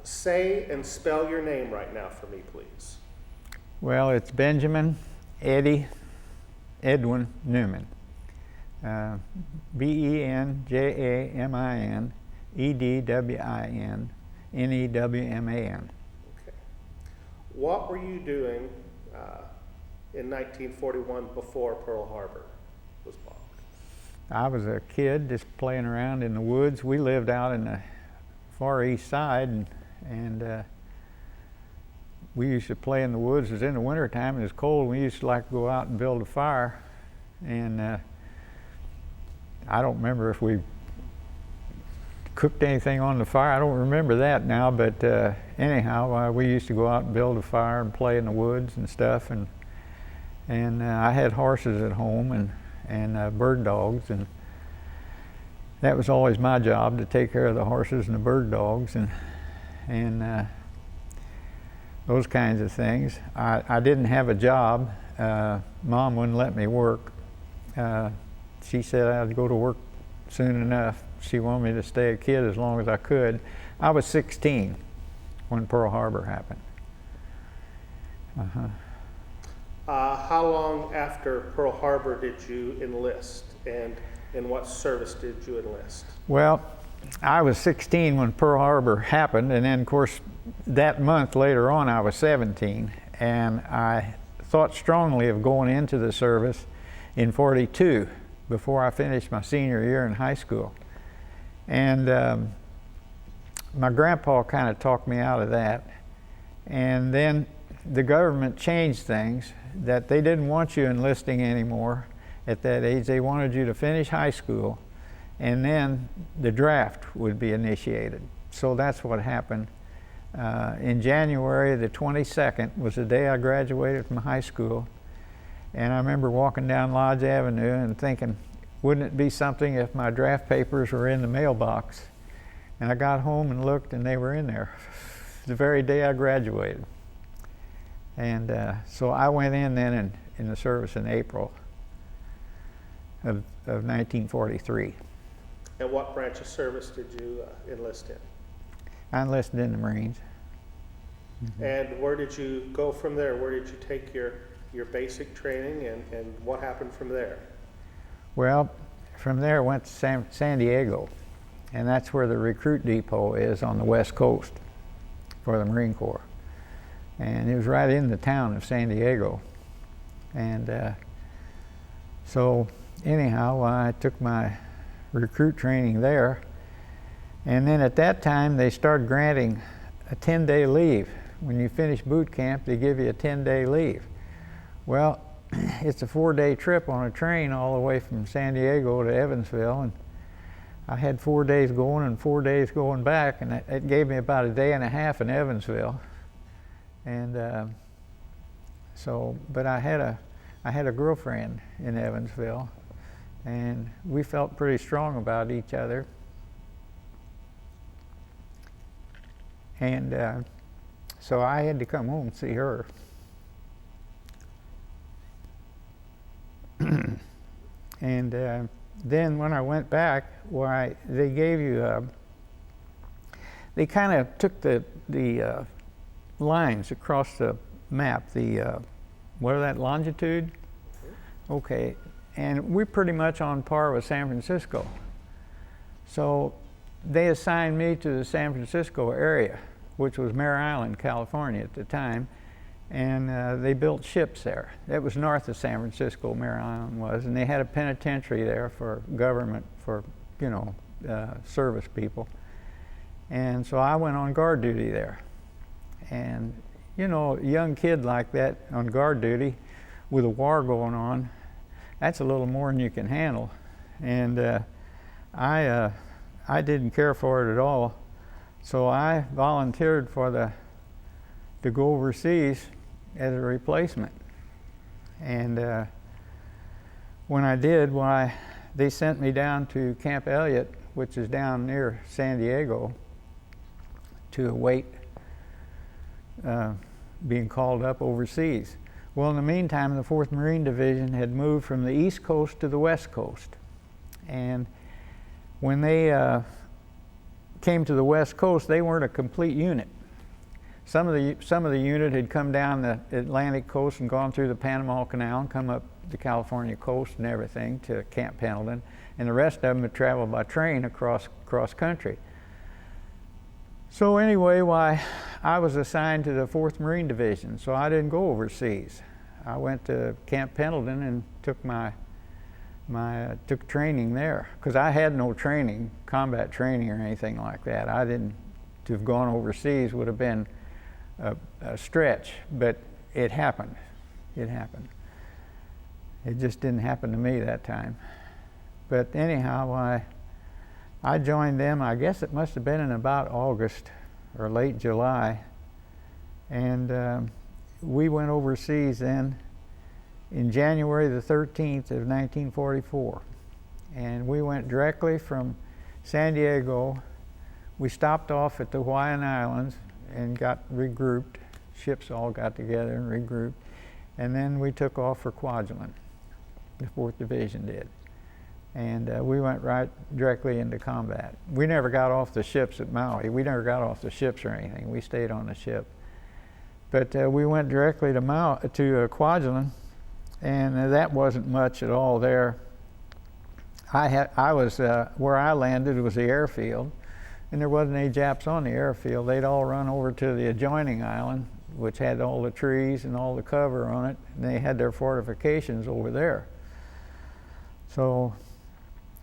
Say and spell your name right now for me, please. Well, it's Benjamin Edwin Newman. Benjamin Edwin Newman. Okay. What were you doing in 1941 before Pearl Harbor was bombed? I was a kid just playing around in the woods. We lived out in the far east side, and we used to play in the woods. It was in the wintertime, it was cold, and we used to like to go out and build a fire. And I don't remember if we cooked anything on the fire. I don't remember that now, but anyhow, we used to go out and build a fire and play in the woods and stuff. And I had horses at home and bird dogs, and that was always my job, to take care of the horses and the bird dogs and those kinds of things. I didn't have a job. Mom wouldn't let me work. She said I'd go to work soon enough. She wanted me to stay a kid as long as I could. I was 16 when Pearl Harbor happened. How long after Pearl Harbor did you enlist, and in what service did you enlist? Well, I was 16 when Pearl Harbor happened, and then of course that month later on I was 17, and I thought strongly of going into the service in '42 before I finished my senior year in high school. And my grandpa kind of talked me out of that, and then the government changed things, that they didn't want you enlisting anymore at that age. They wanted you to finish high school, and then the draft would be initiated. So that's what happened. In January the 22nd was the day I graduated from high school, and I remember walking down Lodge Avenue and thinking, wouldn't it be something if my draft papers were in the mailbox? And I got home and looked, and they were in there the very day I graduated. And so I went in then in the service in April of 1943. And what branch of service did you enlist in? I enlisted in the Marines. Mm-hmm. And where did you go from there? Where did you take your basic training, and what happened from there? Well, from there I went to San Diego, and that's where the recruit depot is on the West Coast for the Marine Corps. And it was right in the town of San Diego. And so anyhow, I took my recruit training there, and then at that time they started granting a 10-day leave. When you finish boot camp, they give you a 10-day leave. Well, it's a 4-day trip on a train all the way from San Diego to Evansville, and I had 4 days going and 4 days going back, and it gave me about a day and a half in Evansville. And but I had a girlfriend in Evansville, and we felt pretty strong about each other. And so I had to come home and see her. And then when I went back, why they gave you, they kind of took the lines across the map, what is that, longitude? Okay, and we're pretty much on par with San Francisco. So they assigned me to the San Francisco area, which was Mare Island, California at the time, and they built ships there. It was north of San Francisco, Mare Island was, and they had a penitentiary there for government, for, you know, service people. And so I went on guard duty there. And, you know, a young kid like that on guard duty with a war going on, that's a little more than you can handle. And I didn't care for it at all. So I volunteered to go overseas as a replacement. And when I did, why, they sent me down to Camp Elliott, which is down near San Diego, to await being called up overseas. Well, in the meantime, the 4th Marine Division had moved from the East Coast to the West Coast. And when they came to the West Coast, they weren't a complete unit. Some of the unit had come down the Atlantic coast and gone through the Panama Canal and come up the California coast and everything to Camp Pendleton, and the rest of them had traveled by train across country. So anyway, I was assigned to the 4th Marine Division, so I didn't go overseas. I went to Camp Pendleton and took took training there, because I had no training, combat training or anything like that. I didn't, to have gone overseas would have been a stretch, but it happened. It happened. It just didn't happen to me that time. But anyhow, I joined them, I guess it must have been in about August or late July, and we went overseas then in January the 13th of 1944. And we went directly from San Diego. We stopped off at the Hawaiian Islands and got regrouped. Ships all got together and regrouped. And then we took off for Kwajalein, the 4th Division did. And we went right directly into combat. We never got off the ships at Maui. We never got off the ships or anything. We stayed on the ship. But we went directly to Kwajalein, and that wasn't much at all there. I was where I landed was the airfield, and there wasn't any Japs on the airfield. They'd all run over to the adjoining island, which had all the trees and all the cover on it, and they had their fortifications over there. So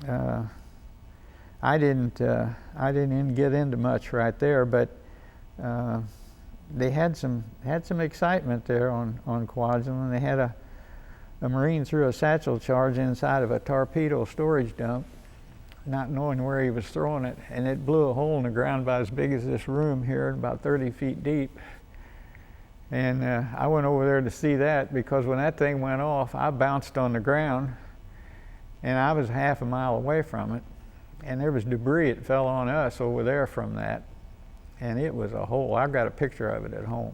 I didn't even get into much right there, but they had some excitement there on Kwajalein. They had a Marine threw a satchel charge inside of a torpedo storage dump, not knowing where he was throwing it, and it blew a hole in the ground about as big as this room here, about 30 feet deep. And I went over there to see that, because when that thing went off, I bounced on the ground, and I was half a mile away from it, and there was debris that fell on us over there from that, and it was a hole. I've got a picture of it at home.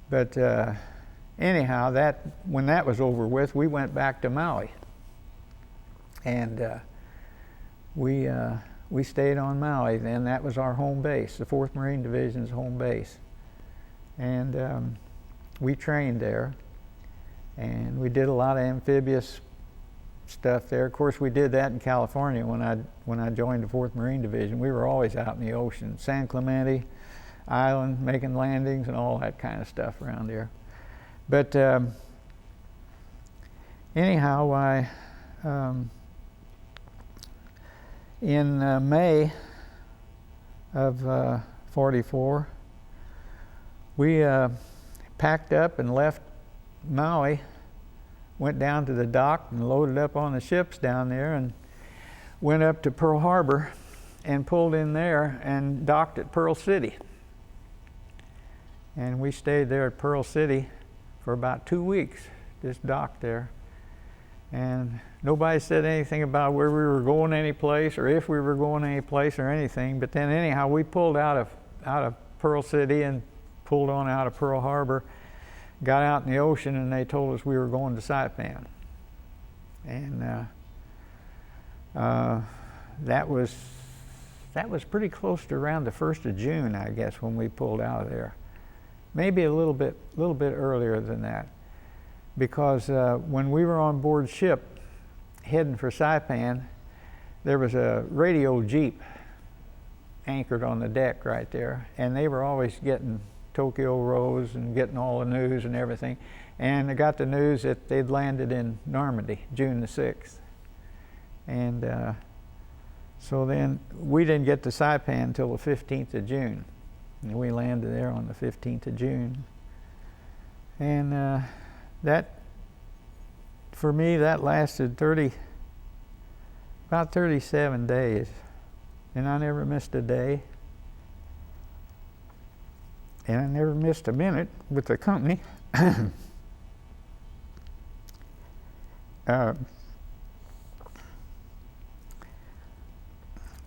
But anyhow, when that was over with, we went back to Maui, and we stayed on Maui. Then that was our home base, the 4th Marine Division's home base, and we trained there, and we did a lot of amphibious stuff there. Of course, we did that in California when I joined the 4th Marine Division. We were always out in the ocean, San Clemente Island, making landings and all that kind of stuff around there. But anyhow, in May of 44, we packed up and left Maui, went down to the dock and loaded up on the ships down there, and went up to Pearl Harbor and pulled in there and docked at Pearl City. And we stayed there at Pearl City for about 2 weeks, just docked there. And nobody said anything about where we were going any place, or if we were going any place or anything. But then anyhow, we pulled out of Pearl City and pulled on out of Pearl Harbor, got out in the ocean, and they told us we were going to Saipan. And that was pretty close to around the 1st of June, I guess, when we pulled out of there. Maybe a little bit earlier than that, because when we were on board ship heading for Saipan, there was a radio jeep anchored on the deck right there, and they were always getting Tokyo Rose and getting all the news and everything. And they got the news that they'd landed in Normandy, June the 6th. And so then we didn't get to Saipan until the 15th of June. And we landed there on the 15th of June. And that, for me, that lasted about 37 days. And I never missed a day. And I never missed a minute with the company.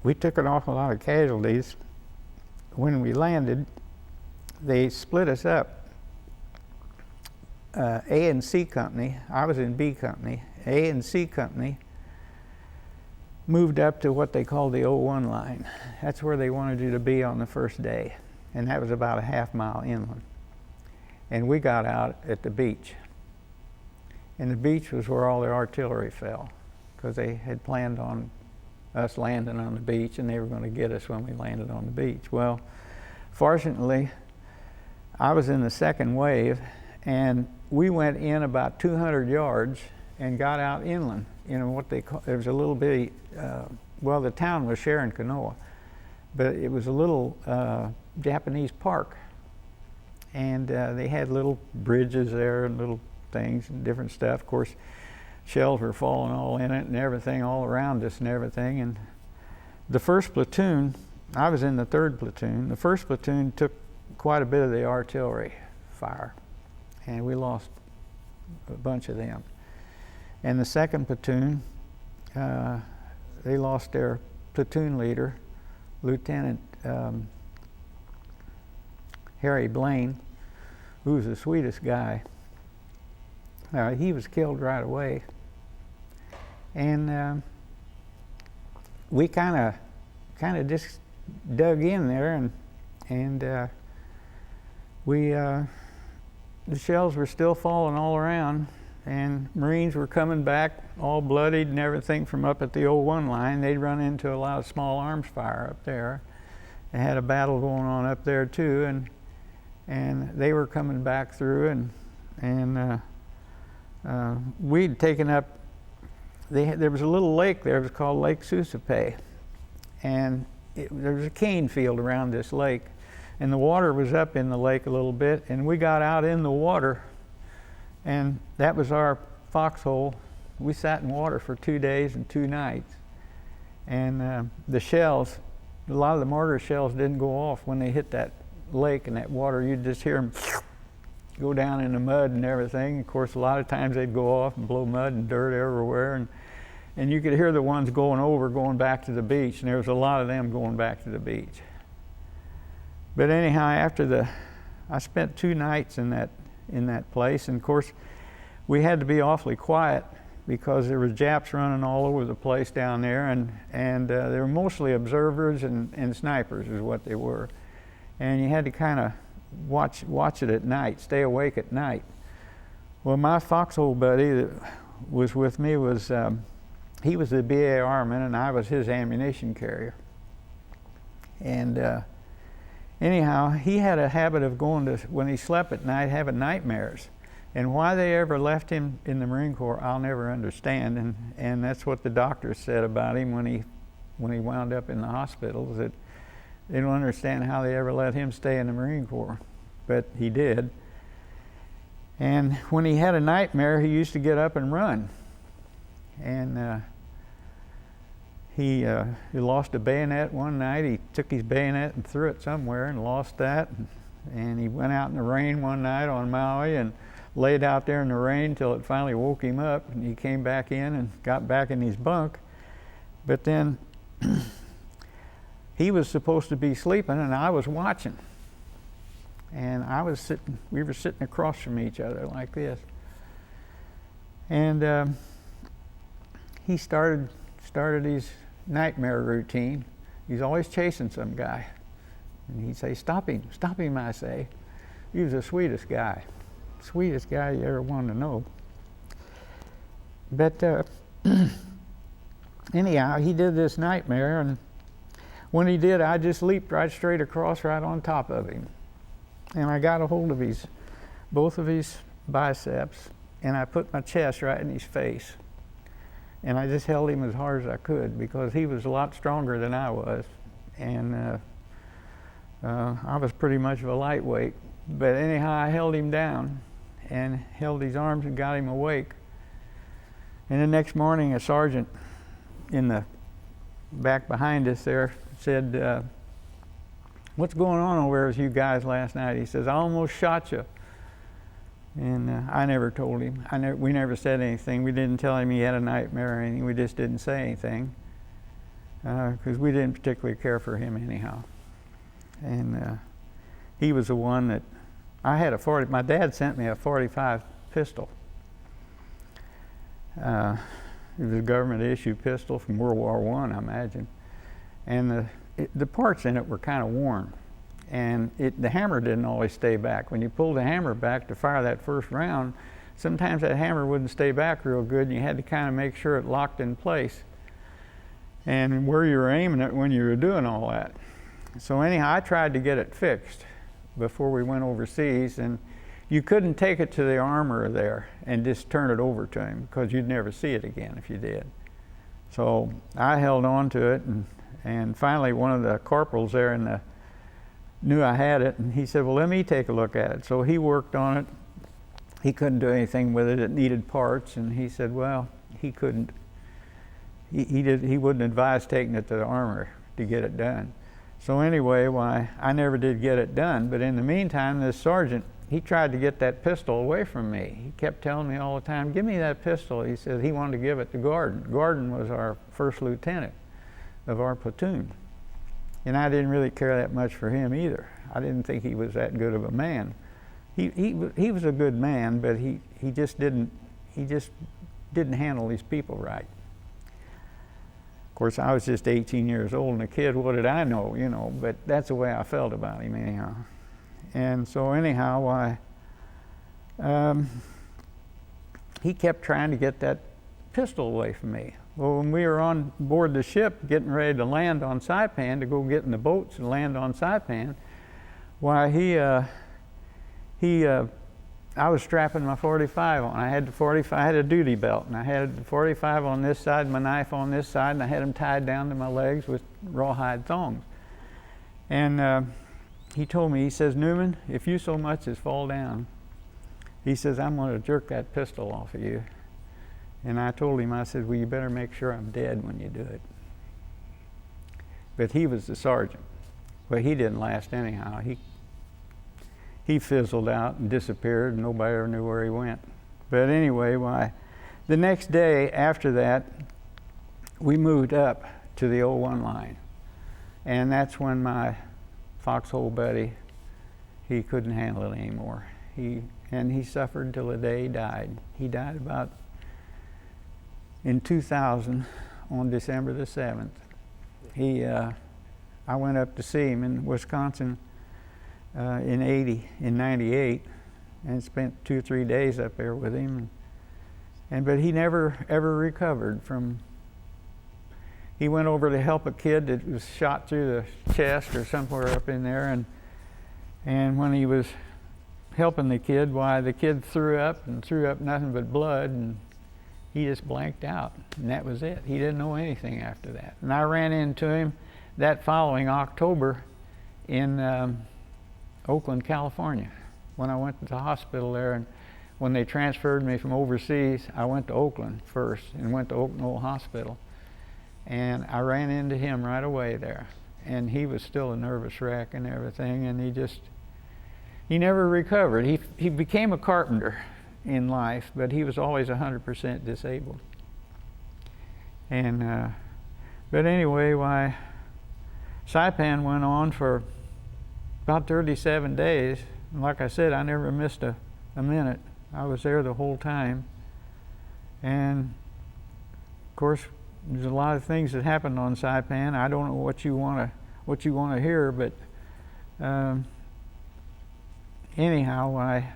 We took an awful lot of casualties. When we landed, they split us up. A and C company, I was in B company. A and C company moved up to what they call the 01 line. That's where they wanted you to be on the first day. And that was about a half-mile inland. And we got out at the beach. And the beach was where all the artillery fell, because they had planned on us landing on the beach, and they were going to get us when we landed on the beach. Well, fortunately, I was in the second wave, and we went in about 200 yards and got out inland. You know, what they call, there was a little bitty, well, the town was Sharon Kanoa, but it was a little Japanese park. And they had little bridges there and little things and different stuff. Of course, shells were falling all in it and everything, all around us and everything. And the first platoon, I was in the third platoon. The first platoon took quite a bit of the artillery fire, and we lost a bunch of them. And the second platoon, they lost their platoon leader, Lieutenant Harry Blaine, who was the sweetest guy. He was killed right away. And we kind of just dug in there, and the shells were still falling all around, and Marines were coming back all bloodied and everything from up at the 01 line. They'd run into a lot of small arms fire up there. They had a battle going on up there too, and they were coming back through, and we'd taken up. There was a little lake there. It was called Lake Susape, and there was a cane field around this lake, and the water was up in the lake a little bit, and we got out in the water, and that was our foxhole. We sat in water for 2 days and 2 nights, and the shells, a lot of the mortar shells didn't go off when they hit that lake and that water. You'd just hear them go down in the mud and everything. Of course, a lot of times they'd go off and blow mud and dirt everywhere, and you could hear the ones going back to the beach, and there was a lot of them going back to the beach. But anyhow, I spent 2 nights in that place, and of course, we had to be awfully quiet because there was Japs running all over the place down there, and they were mostly observers and snipers is what they were. And you had to kind of watch it at night, stay awake at night. Well, my foxhole buddy that was with me he was the BAR-man, and I was his ammunition carrier. And anyhow, he had a habit of when he slept at night, having nightmares. And why they ever left him in the Marine Corps, I'll never understand. And that's what the doctors said about him when he wound up in the hospitals, that they don't understand how they ever let him stay in the Marine Corps. But he did. And when he had a nightmare, he used to get up and run. And he lost a bayonet one night. He took his bayonet and threw it somewhere and lost that. And he went out in the rain one night on Maui and laid out there in the rain till it finally woke him up, and he came back in and got back in his bunk. But then he was supposed to be sleeping, and I was watching. And we were sitting across from each other like this. And he started his nightmare routine. He's always chasing some guy. And he'd say, "Stop him, I say." He was the sweetest guy you ever wanted to know. But anyhow, he did this nightmare, and when he did, I just leaped right straight across right on top of him. And I got a hold of both of his biceps, and I put my chest right in his face. And I just held him as hard as I could because he was a lot stronger than I was. And I was pretty much of a lightweight. But anyhow, I held him down and held his arms and got him awake. And the next morning, a sergeant in the back behind us there said, "What's going on over there with you guys last night?" He says, "I almost shot you." And I never told him. We never said anything. We didn't tell him he had a nightmare or anything. We just didn't say anything because we didn't particularly care for him anyhow. And he was the one that I had my dad sent me a .45 pistol. It was a government issue pistol from World War I imagine. And the parts in it were kind of worn. And the hammer didn't always stay back. When you pulled the hammer back to fire that first round, sometimes that hammer wouldn't stay back real good, and you had to kind of make sure it locked in place and where you were aiming it when you were doing all that. So anyhow, I tried to get it fixed before we went overseas, and you couldn't take it to the armorer there and just turn it over to him, because you'd never see it again if you did. So I held on to it, and finally one of the corporals there knew I had it, and he said, well, let me take a look at it. So he worked on it. He couldn't do anything with it. It needed parts, and he said, well, he couldn't. He wouldn't advise taking it to the armorer to get it done. So anyway, I never did get it done. But in the meantime, this sergeant, he tried to get that pistol away from me. He kept telling me all the time, give me that pistol. He said he wanted to give it to Gordon. Gordon was our first lieutenant of our platoon. And I didn't really care that much for him either. I didn't think he was that good of a man. He was a good man, but he just didn't handle these people right. Of course, I was just 18 years old and a kid. What did I know, you know? But that's the way I felt about him anyhow. And so anyhow, he kept trying to get that pistol away from me. Well, when we were on board the ship getting ready to land on Saipan, to go get in the boats and land on Saipan, I was strapping my 45 on. I had a duty belt, and I had the 45 on this side, my knife on this side, and I had them tied down to my legs with rawhide thongs. And he told me, he says, Newman, if you so much as fall down, he says, I'm going to jerk that pistol off of you. And I told him, I said, well, you better make sure I'm dead when you do it. But he was the sergeant. Well, he didn't last anyhow. He fizzled out and disappeared, and nobody ever knew where he went. But anyway, the next day after that, we moved up to the 01 line. And that's when my Foxhole buddy, he couldn't handle it anymore. He suffered until the day he died. He died about in 2000 on December the 7th. I went up to see him in Wisconsin in 98 and spent 2 or 3 days up there with him. But he never ever recovered from. He went over to help a kid that was shot through the chest or somewhere up in there, and when he was helping the kid, the kid threw up nothing but blood, and he just blanked out, and that was it. He didn't know anything after that. And I ran into him that following October in Oakland, California, when I went to the hospital there. And when they transferred me from overseas, I went to Oakland first and went to Oak Knoll Hospital. And I ran into him right away there. And he was still a nervous wreck and everything, and he never recovered. He became a carpenter in life, but he was always 100% disabled. And but anyway, Saipan went on for about 37 days. And like I said, I never missed a minute. I was there the whole time. And of course, there's a lot of things that happened on Saipan. I don't know what you want to hear, but anyhow, why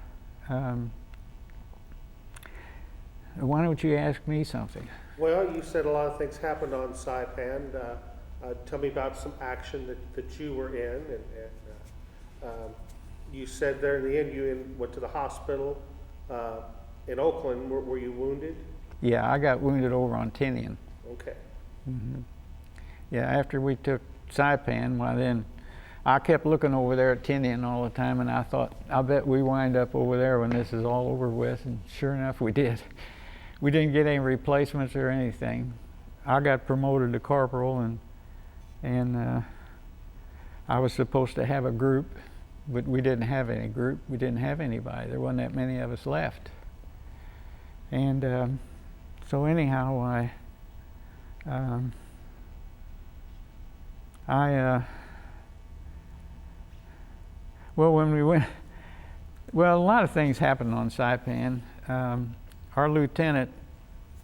don't you ask me something? Well, you said a lot of things happened on Saipan. Tell me about some action that you were in, and you said there in the end you went to the hospital in Oakland. Were you wounded? Yeah, I got wounded over on Tinian. Okay. Mm-hmm. Yeah, after we took Saipan, then I kept looking over there at Tinian all the time, and I thought, I'll bet we wind up over there when this is all over with, and sure enough we did. We didn't get any replacements or anything. I got promoted to corporal, and I was supposed to have a group, but we didn't have any group. We didn't have anybody. There wasn't that many of us left. And so anyhow, when we went, a lot of things happened on Saipan. Our lieutenant,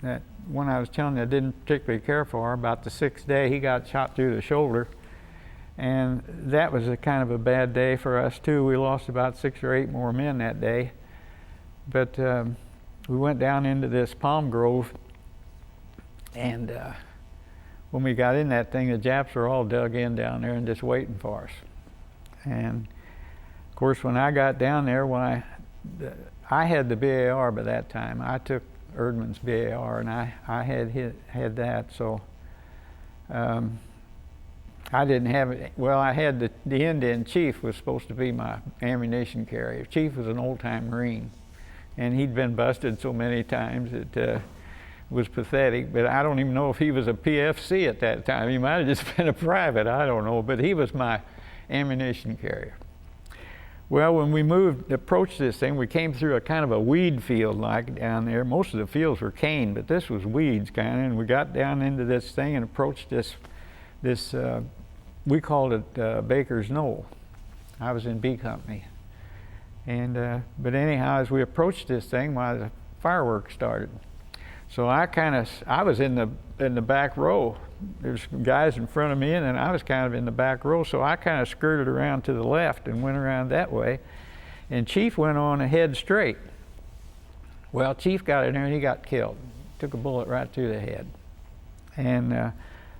that one I was telling you I didn't particularly care for, about the 6th day, he got shot through the shoulder. And that was a kind of a bad day for us too. We lost about 6 or 8 more men that day. But we went down into this palm grove, and when we got in that thing, the Japs were all dug in down there and just waiting for us. And of course, when I got down there, I had the BAR by that time. I took Erdman's BAR, and I had that, so I didn't have it. Well, I had the Indian chief was supposed to be my ammunition carrier. Chief was an old-time Marine, and he'd been busted so many times it was pathetic. But I don't even know if he was a PFC at that time. He might have just been a private, I don't know. But he was my ammunition carrier. Well, when we approached this thing, we came through a kind of a weed field like down there. Most of the fields were cane, but this was weeds kind of. And we got down into this thing and approached this we called it Baker's Knoll. I was in B Company. And but anyhow, as we approached this thing, the fireworks started. So I was in the back row. There's guys in front of me, and then I was kind of in the back row. So I kind of skirted around to the left and went around that way. And Chief went on ahead straight. Well, Chief got in there and he got killed. Took a bullet right through the head. And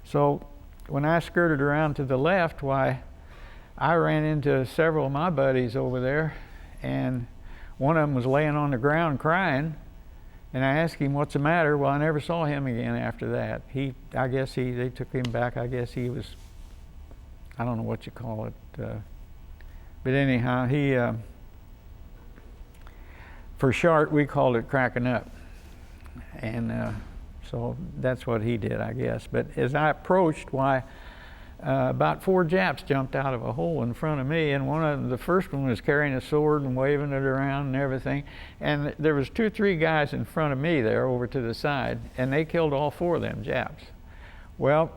so when I skirted around to the left, I ran into several of my buddies over there, and one of them was laying on the ground crying. And I asked him, what's the matter? Well, I never saw him again after that. They took him back. I guess he was, I don't know what you call it. But anyhow, for short, we called it cracking up. And so that's what he did, I guess. But as I approached, about 4 Japs jumped out of a hole in front of me, and the first one was carrying a sword and waving it around and everything. And there was 2 or 3 guys in front of me there over to the side, and they killed all 4 of them Japs. Well,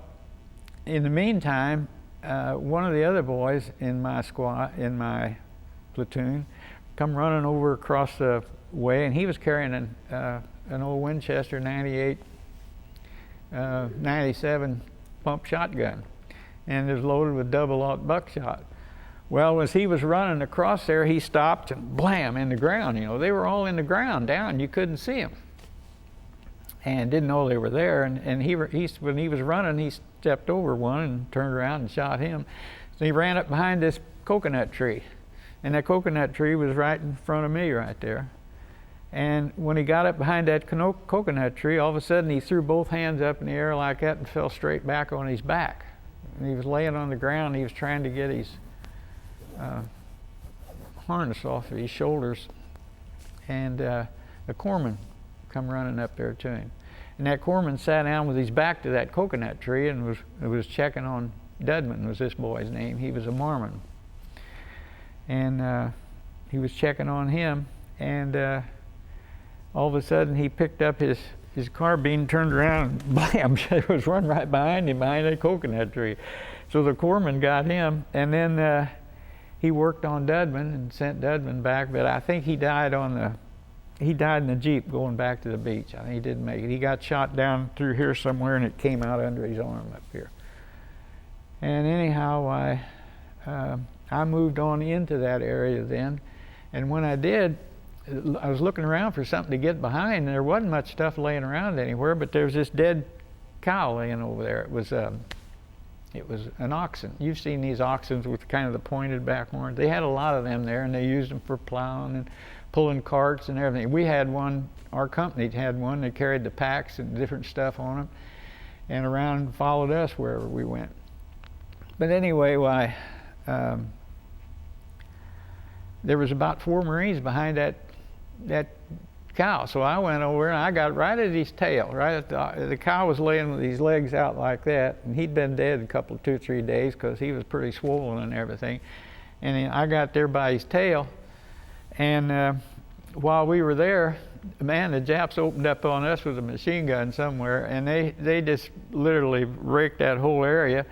in the meantime, one of the other boys in my platoon, come running over across the way, and he was carrying an old Winchester 97 pump shotgun. And it was loaded with double-aught buckshot. Well, as he was running across there, he stopped and blam, in the ground. They were all in the ground down. You couldn't see them. And didn't know they were there. And when he was running, he stepped over one and turned around and shot him. So he ran up behind this coconut tree. And that coconut tree was right in front of me right there. And when he got up behind that coconut tree, all of a sudden he threw both hands up in the air like that and fell straight back on his back. And he was laying on the ground. He was trying to get his harness off of his shoulders. And the corpsman come running up there to him. And that corpsman sat down with his back to that coconut tree and was checking on Dudman, was this boy's name. He was a Mormon. And he was checking on him. And all of a sudden he picked up his carbine, turned around, and blam, it was run right behind him, behind that coconut tree. So the corpsman got him, and then he worked on Dudman and sent Dudman back, but I think he died in the Jeep going back to the beach. I think he didn't make it. He got shot down through here somewhere, and it came out under his arm up here. And anyhow, I moved on into that area then, and when I did, I was looking around for something to get behind, and there wasn't much stuff laying around anywhere, but there was this dead cow laying over there. It was an oxen. You've seen these oxens with kind of the pointed back horns. They had a lot of them there, and they used them for plowing and pulling carts and everything. We had one, our company had one, that carried the packs and different stuff on them, and around and followed us wherever we went. But anyway, there was about 4 Marines behind that cow. So I went over and I got right at his tail. The cow was laying with his legs out like that, and he'd been dead a couple, 2 or 3 days because he was pretty swollen and everything. And then I got there by his tail, and while we were there, man, the Japs opened up on us with a machine gun somewhere, and they just literally raked that whole area.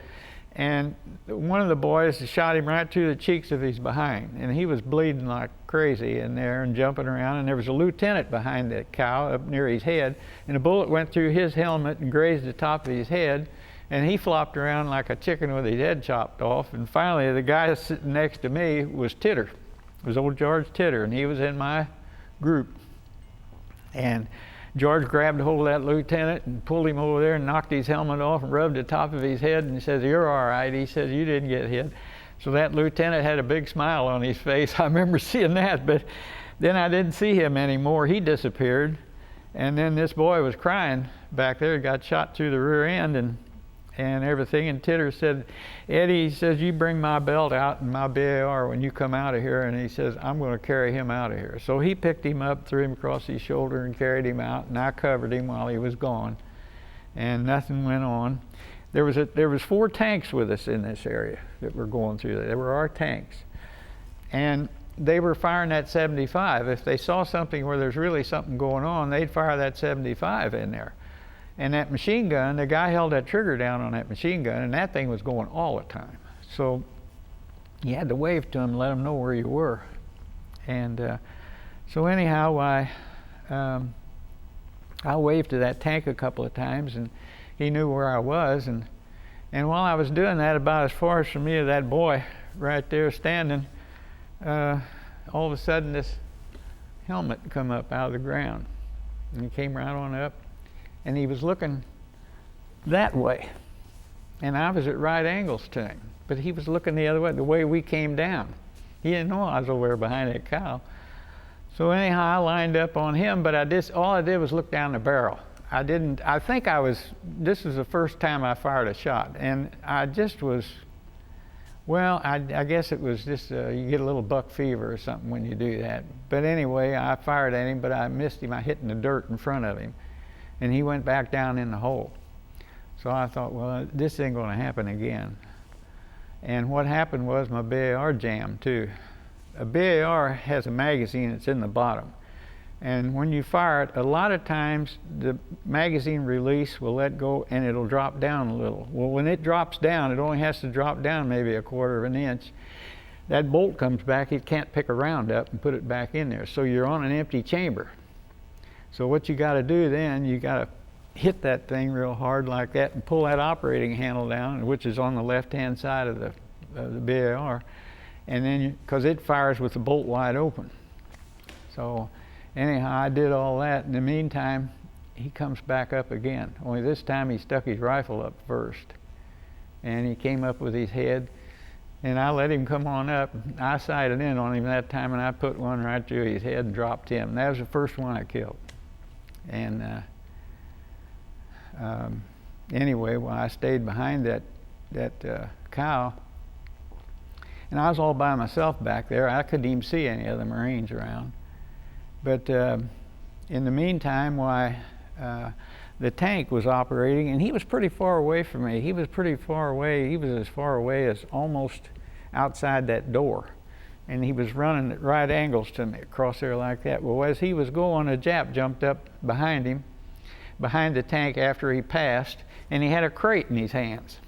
And one of the boys shot him right through the cheeks of his behind, and he was bleeding like crazy in there and jumping around. And there was a lieutenant behind that cow up near his head, and a bullet went through his helmet and grazed the top of his head, and he flopped around like a chicken with his head chopped off. And finally, the guy sitting next to me was Titter. It was old George Titter, and he was in my group. And George grabbed hold of that lieutenant and pulled him over there and knocked his helmet off and rubbed the top of his head, and he says, "You're all right." He says, "You didn't get hit." So that lieutenant had a big smile on his face. I remember seeing that, but then I didn't see him anymore. He disappeared. And then this boy was crying back there, got shot through the rear end and everything. And Titter said, "Eddie," he says, "you bring my belt out and my BAR when you come out of here." And he says, "I'm going to carry him out of here." So he picked him up, threw him across his shoulder and carried him out, and I covered him while he was gone. And nothing went on. There was 4 tanks with us in this area that were going through there. They were our tanks. And they were firing that 75. If they saw something where there's really something going on, they'd fire that 75 in there. And that machine gun, the guy held that trigger down on that machine gun, and that thing was going all the time. So you had to wave to him, let him know where you were. And so anyhow, I waved to that tank a couple of times, and he knew where I was. And while I was doing that, about as far as from me to that boy right there standing, all of a sudden this helmet come up out of the ground. And he came right on up. And he was looking that way, and I was at right angles to him, but he was looking the other way, the way we came down. He didn't know I was over there behind that cow. So anyhow, I lined up on him, but all I did was look down the barrel. This was the first time I fired a shot, and I just was, well, I guess it was just, you get a little buck fever or something when you do that. But anyway, I fired at him, but I missed him. I hit in the dirt in front of him. And he went back down in the hole. So I thought, well, this ain't going to happen again. And what happened was my BAR jammed too. A BAR has a magazine that's in the bottom. And when you fire it, a lot of times the magazine release will let go and it'll drop down a little. Well, when it drops down, it only has to drop down maybe 1/4 of an inch. That bolt comes back, it can't pick a round up and put it back in there. So you're on an empty chamber. So what you got to do then, you got to hit that thing real hard like that and pull that operating handle down, which is on the left-hand side of the BAR, and then because it fires with the bolt wide open. So anyhow, I did all that. In the meantime, he comes back up again. Only this time he stuck his rifle up first, and he came up with his head, and I let him come on up. I sighted in on him that time, and I put one right through his head and dropped him. And that was the first one I killed. And anyway, well, I stayed behind that cow, and I was all by myself back there. I couldn't even see any other Marines around. But in the meantime, the tank was operating, and he was pretty far away from me. He was pretty far away. He was as far away as almost outside that door. And he was running at right angles to me across there like that. Well, as he was going, a Jap jumped up behind him, behind the tank after he passed, and he had a crate in his hands.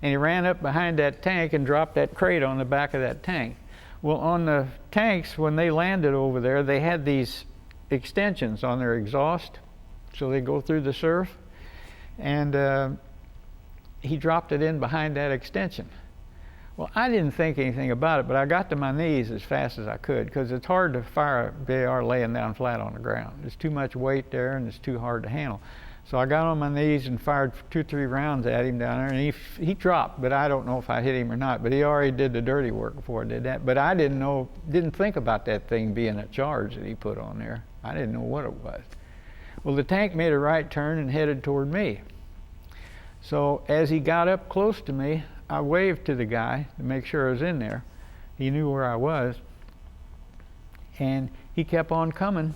And he ran up behind that tank and dropped that crate on the back of that tank. Well, on the tanks, when they landed over there, they had these extensions on their exhaust, so they go through the surf. And he dropped it in behind that extension. Well, I didn't think anything about it, but I got to my knees as fast as I could, because it's hard to fire a BAR laying down flat on the ground. There's too much weight there, and it's too hard to handle. So I got on my knees and fired 2 or 3 rounds at him down there, and he dropped, but I don't know if I hit him or not. But he already did the dirty work before I did that. But I didn't think about that thing being a charge that he put on there. I didn't know what it was. Well, the tank made a right turn and headed toward me. So as he got up close to me, I waved to the guy to make sure I was in there. He knew where I was. And he kept on coming.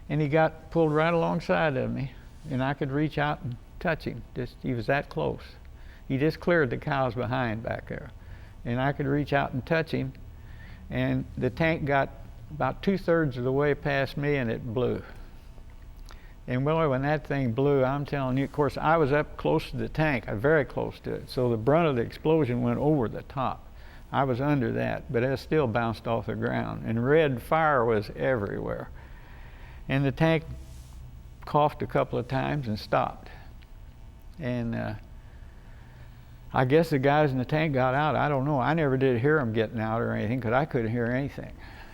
And he got pulled right alongside of me. And I could reach out and touch him. He was that close. He just cleared the cows behind back there. And I could reach out and touch him. And the tank got about 2/3 of the way past me, and it blew. And boy, when that thing blew, I'm telling you, of course, I was up close to the tank, very close to it. So the brunt of the explosion went over the top. I was under that, but it still bounced off the ground. And red fire was everywhere. And the tank coughed a couple of times and stopped. And I guess the guys in the tank got out. I don't know. I never did hear them getting out or anything because I couldn't hear anything.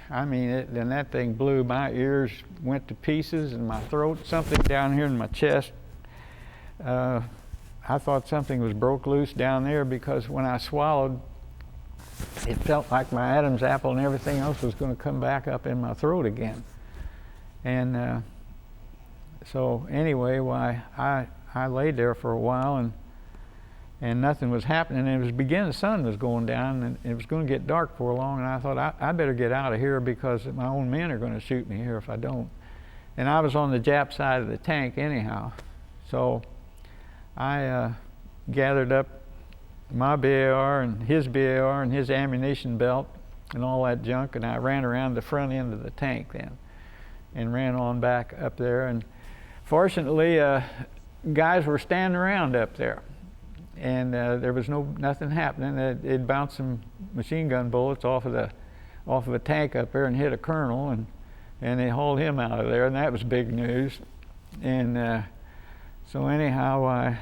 I mean, then that thing blew. My ears went to pieces and my throat, something down here in my chest. I thought something was broke loose down there because when I swallowed, it felt like my Adam's apple and everything else was going to come back up in my throat again. And so anyway, I laid there for a while and nothing was happening. And it was beginning, the sun was going down and it was going to get dark for long. And I thought, I better get out of here because my own men are going to shoot me here if I don't. And I was on the Jap side of the tank anyhow. So I gathered up my BAR and his ammunition belt and all that junk, and I ran around the front end of the tank then and ran on back up there. And fortunately, guys were standing around up there, and there was nothing happening. It bounced some machine gun bullets off of a tank up there and hit a colonel, and they hauled him out of there, and that was big news. And so anyhow,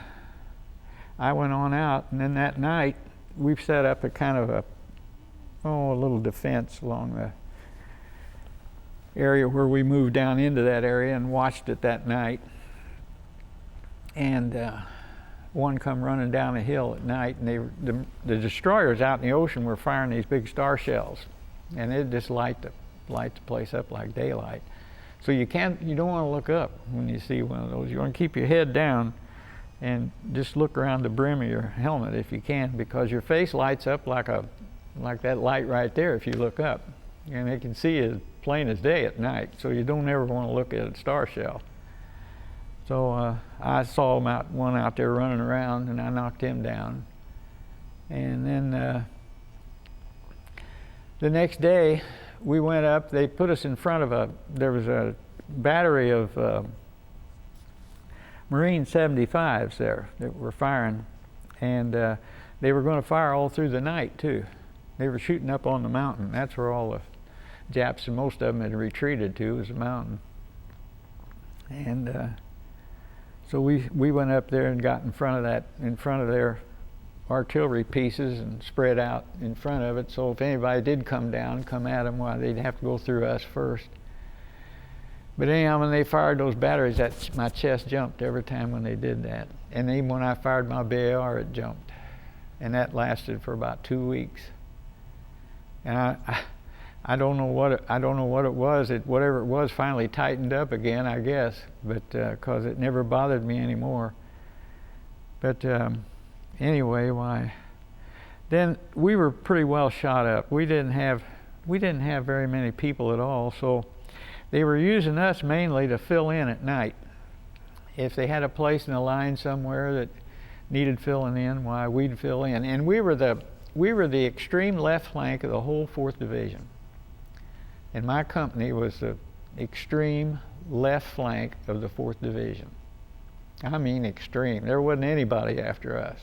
I went on out, and then that night we've set up a kind of a little defense along the area where we moved down into that area and watched it that night. And one come running down a hill at night, and the destroyers out in the ocean were firing these big star shells, and it just light the place up like daylight. So you don't want to look up when you see one of those. You want to keep your head down and just look around the brim of your helmet if you can, because your face lights up like that light right there if you look up, and they can see as plain as day at night. So you don't ever want to look at a star shell. So I saw one out there running around, and I knocked him down. And then the next day we went up. They put us in front of there was a battery of Marine 75s there that were firing, and they were going to fire all through the night too. They were shooting up on the mountain. That's where all the Japs and most of them had retreated to, was the mountain. And so we went up there and got in front of their artillery pieces and spread out in front of it. So if anybody did come at them, well, they'd have to go through us first. But anyhow, when they fired those batteries, my chest jumped every time when they did that. And even when I fired my BAR, it jumped. And that lasted for about 2 weeks. And I don't know what it was. Whatever it was finally tightened up again, I guess, but because it never bothered me anymore. But anyway, then we were pretty well shot up. We didn't have very many people at all, so they were using us mainly to fill in at night. If they had a place in the line somewhere that needed filling in, why, we'd fill in. And we were the extreme left flank of the whole 4th Division. And my company was the extreme left flank of the 4th Division. I mean extreme. There wasn't anybody after us.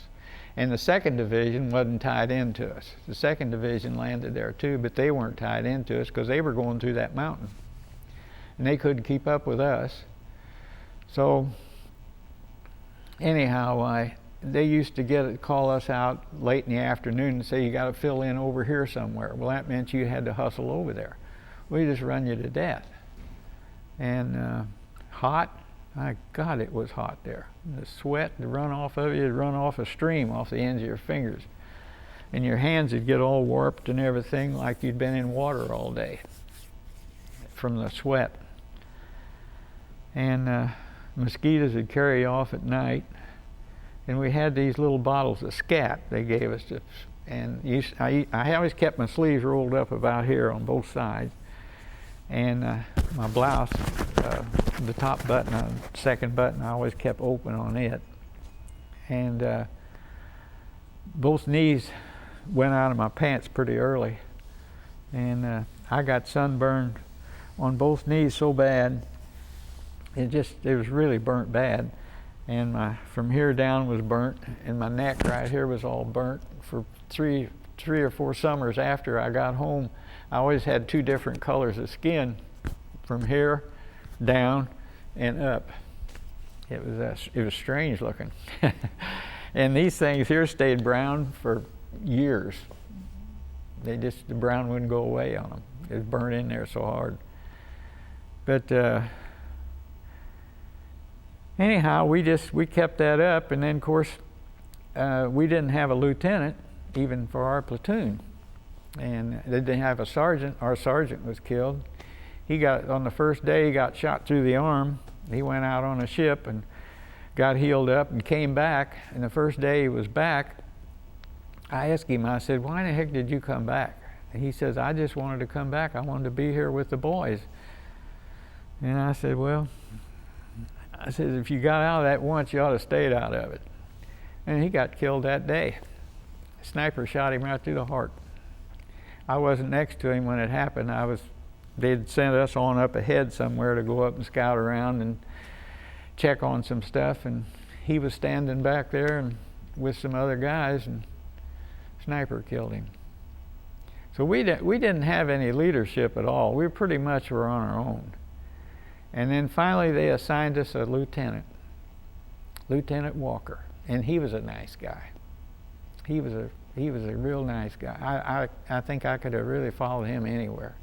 And the 2nd Division wasn't tied into us. The 2nd Division landed there too, but they weren't tied into us because they were going through that mountain. And they couldn't keep up with us. So anyhow, they used to call us out late in the afternoon and say, you got to fill in over here somewhere. Well, that meant you had to hustle over there. We just run you to death. And hot, my God, it was hot there. The sweat, the run off of you, it'd run off a stream off the ends of your fingers. And your hands would get all warped and everything like you'd been in water all day from the sweat. And mosquitoes would carry off at night. And we had these little bottles of scat they gave us. I always kept my sleeves rolled up about here on both sides. And my blouse, the top button, second button, I always kept open on it. And both knees went out of my pants pretty early. And I got sunburned on both knees so bad it was really burnt bad. And from here down was burnt, and my neck right here was all burnt for three or four summers after I got home. I always had 2 different colors of skin, from here down and up. It was strange looking. And these things here stayed brown for years. The brown wouldn't go away on them. It was burnt in there so hard. But anyhow, we kept that up, and then of course we didn't have a lieutenant even for our platoon, and they didn't have a sergeant. Our sergeant was killed. On the first day, he got shot through the arm. He went out on a ship and got healed up and came back. And the first day he was back, I asked him, I said, "Why the heck did you come back?" And he says, "I just wanted to come back. I wanted to be here with the boys." And I said, "Well," I said, "if you got out of that once, you ought to stayed out of it." And he got killed that day. A sniper shot him right through the heart. I wasn't next to him when it happened. They'd sent us on up ahead somewhere to go up and scout around and check on some stuff, and he was standing back there and with some other guys, and sniper killed him. So we didn't have any leadership at all. We pretty much were on our own. And then finally they assigned us a lieutenant, Lieutenant Walker, and he was a nice guy. He was a real nice guy. I think I could have really followed him anywhere.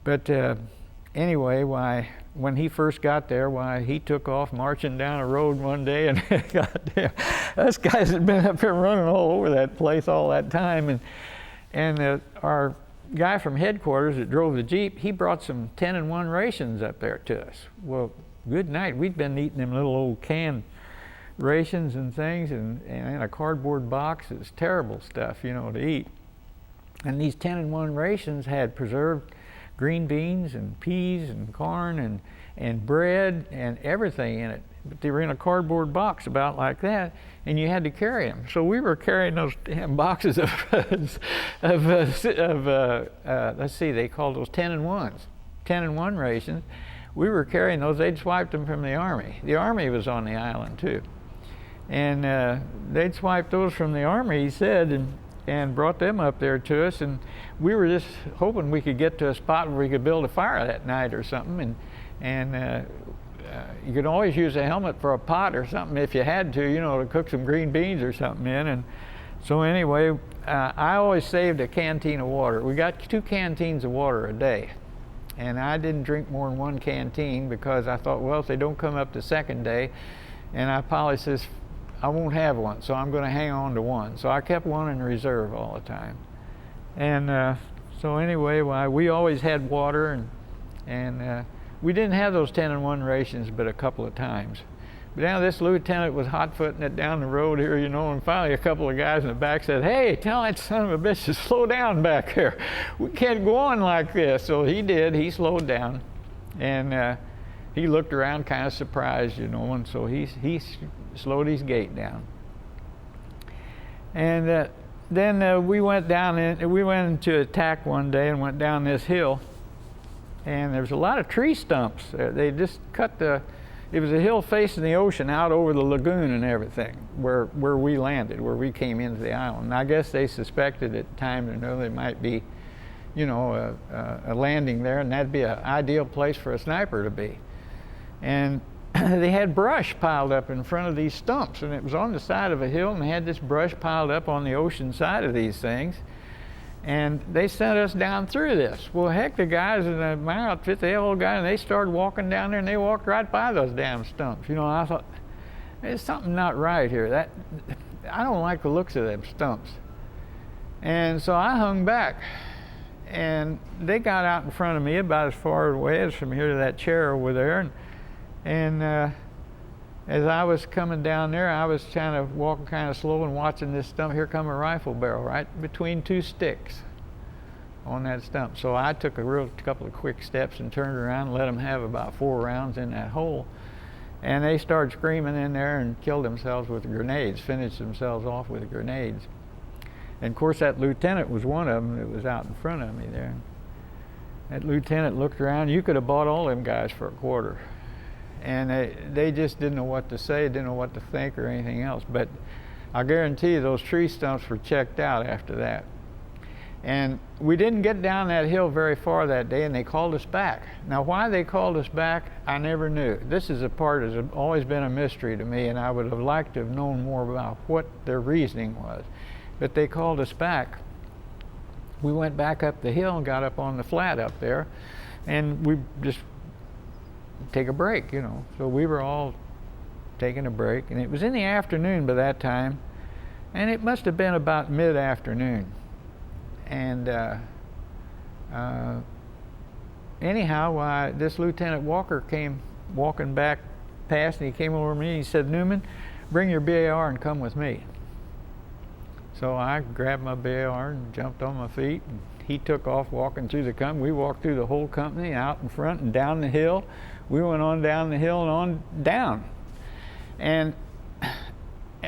But anyway, when he first got there, he took off marching down a road one day, and goddamn, us guys had been up here running all over that place all that time, and our guy from headquarters that drove the Jeep, he brought some 10-in-1 rations up there to us. Well, good night. We'd been eating them little old canned rations and things, and in a cardboard box. It was terrible stuff, to eat. And these 10-in-1 rations had preserved green beans and peas and corn and bread and everything in it. But they were in a cardboard box about like that, and you had to carry them. So we were carrying those damn boxes of let's see, they called those 10-in-1s, 10-in-1 rations. We were carrying those. They'd swiped them from the Army. The Army was on the island too. And they'd swiped those from the Army, he said, and brought them up there to us, and we were just hoping we could get to a spot where we could build a fire that night or something, and you could always use a helmet for a pot or something if you had to cook some green beans or something in. And so anyway, I always saved a canteen of water. We got 2 canteens of water a day, and I didn't drink more than 1 canteen because I thought, well, if they don't come up the second day, and I probably says, I won't have one, so I'm going to hang on to 1. So I kept 1 in reserve all the time. And so anyway, we always had water, and we didn't have those 10-in-1 rations but a couple of times. But now this lieutenant was hot-footing it down the road here, and finally a couple of guys in the back said, "Hey, tell that son of a bitch to slow down back there. We can't go on like this." So he did. He slowed down, and he looked around kind of surprised, and so he slowed his gait down. And then we went into attack one day and went down this hill, and there was a lot of tree stumps. They just it was a hill facing the ocean out over the lagoon and everything where we landed, where we came into the island. And I guess they suspected at the time there might be a landing there, and that'd be an ideal place for a sniper to be. And they had brush piled up in front of these stumps, and it was on the side of a hill, and they had this brush piled up on the ocean side of these things, and they sent us down through this. Well, heck, the guys in my outfit, they all got, and they started walking down there, and they walked right by those damn stumps. I thought, there's something not right here. I don't like the looks of them stumps. And so I hung back, and they got out in front of me about as far away as from here to that chair over there, and as I was coming down there, I was kind of walking kind of slow and watching this stump. Here come a rifle barrel right between 2 sticks on that stump. So I took a couple of quick steps and turned around and let them have about 4 rounds in that hole. And they started screaming in there and killed themselves with grenades, finished themselves off with grenades. And of course that lieutenant was one of them that was out in front of me there. That lieutenant looked around. You could have bought all them guys for $25. And they just didn't know what to say, didn't know what to think or anything else. But I guarantee you those tree stumps were checked out after that. And we didn't get down that hill very far that day, and they called us back. Now, why they called us back, I never knew. This is a part that's always been a mystery to me, and I would have liked to have known more about what their reasoning was. But they called us back. We went back up the hill and got up on the flat up there, and we just take a break, you know. So we were all taking a break, and it was in the afternoon by that time, and it must have been about mid-afternoon. And anyhow, this Lieutenant Walker came walking back past, and he came over to me and he said, "Newman, bring your BAR and come with me." So I grabbed my BAR and jumped on my feet, and he took off walking through the company. We walked through the whole company, out in front and down the hill. We went on down the hill and on down. And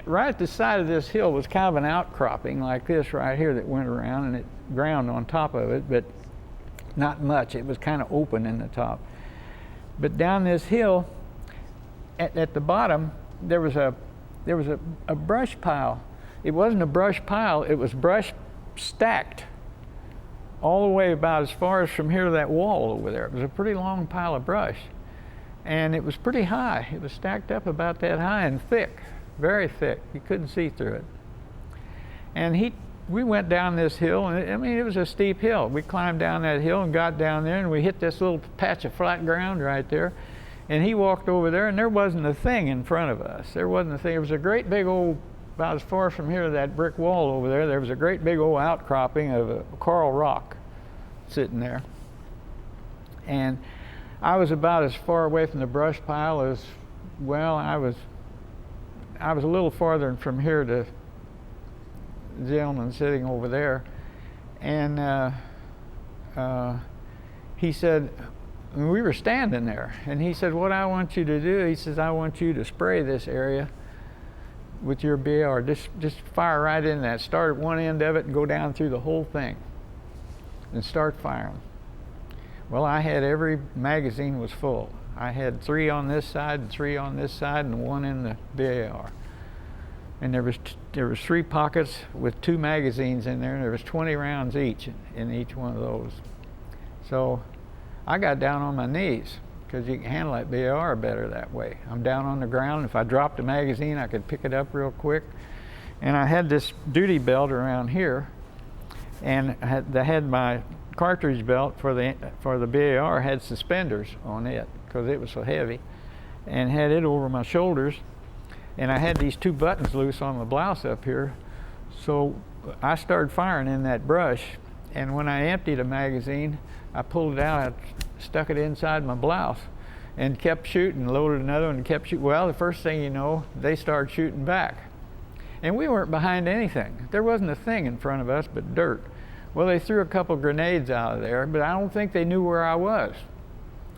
right at the side of this hill was kind of an outcropping like this right here that went around, and it ground on top of it, but not much. It was kind of open in the top. But down this hill, at the bottom, there was a brush pile. It wasn't a brush pile, it was brush stacked all the way about as far as from here to that wall over there. It was a pretty long pile of brush. And it was pretty high. It was stacked up about that high and thick, very thick. You couldn't see through it. And we went down this hill, and it was a steep hill. We climbed down that hill and got down there, and we hit this little patch of flat ground right there. And he walked over there, and there wasn't a thing in front of us. There wasn't a thing. It was a great big old, about as far from here to that brick wall over there, there was a great big old outcropping of a coral rock sitting there. And I was about as far away from the brush pile as, well, I was a little farther from here to the gentleman sitting over there. And he said, we were standing there, and he said, "What I want you to do," he says, "I want you to spray this area with your BAR. Just fire right in that. Start at one end of it and go down through the whole thing and start firing." Well, I had every magazine was full. I had 3 on this side and 3 on this side and 1 in the BAR. And there was 3 pockets with 2 magazines in there, and there was 20 rounds each in each one of those. So I got down on my knees, because you can handle that BAR better that way. I'm down on the ground. If I dropped a magazine, I could pick it up real quick. And I had this duty belt around here, and I had my cartridge belt for the BAR had suspenders on it because it was so heavy, and had it over my shoulders. And I had these 2 buttons loose on my blouse up here. So I started firing in that brush, and when I emptied a magazine, I pulled it out, I stuck it inside my blouse, and kept shooting, loaded another one and kept shooting. Well, the first thing you know, they started shooting back. And we weren't behind anything. There wasn't a thing in front of us but dirt. Well, they threw a couple grenades out of there, but I don't think they knew where I was.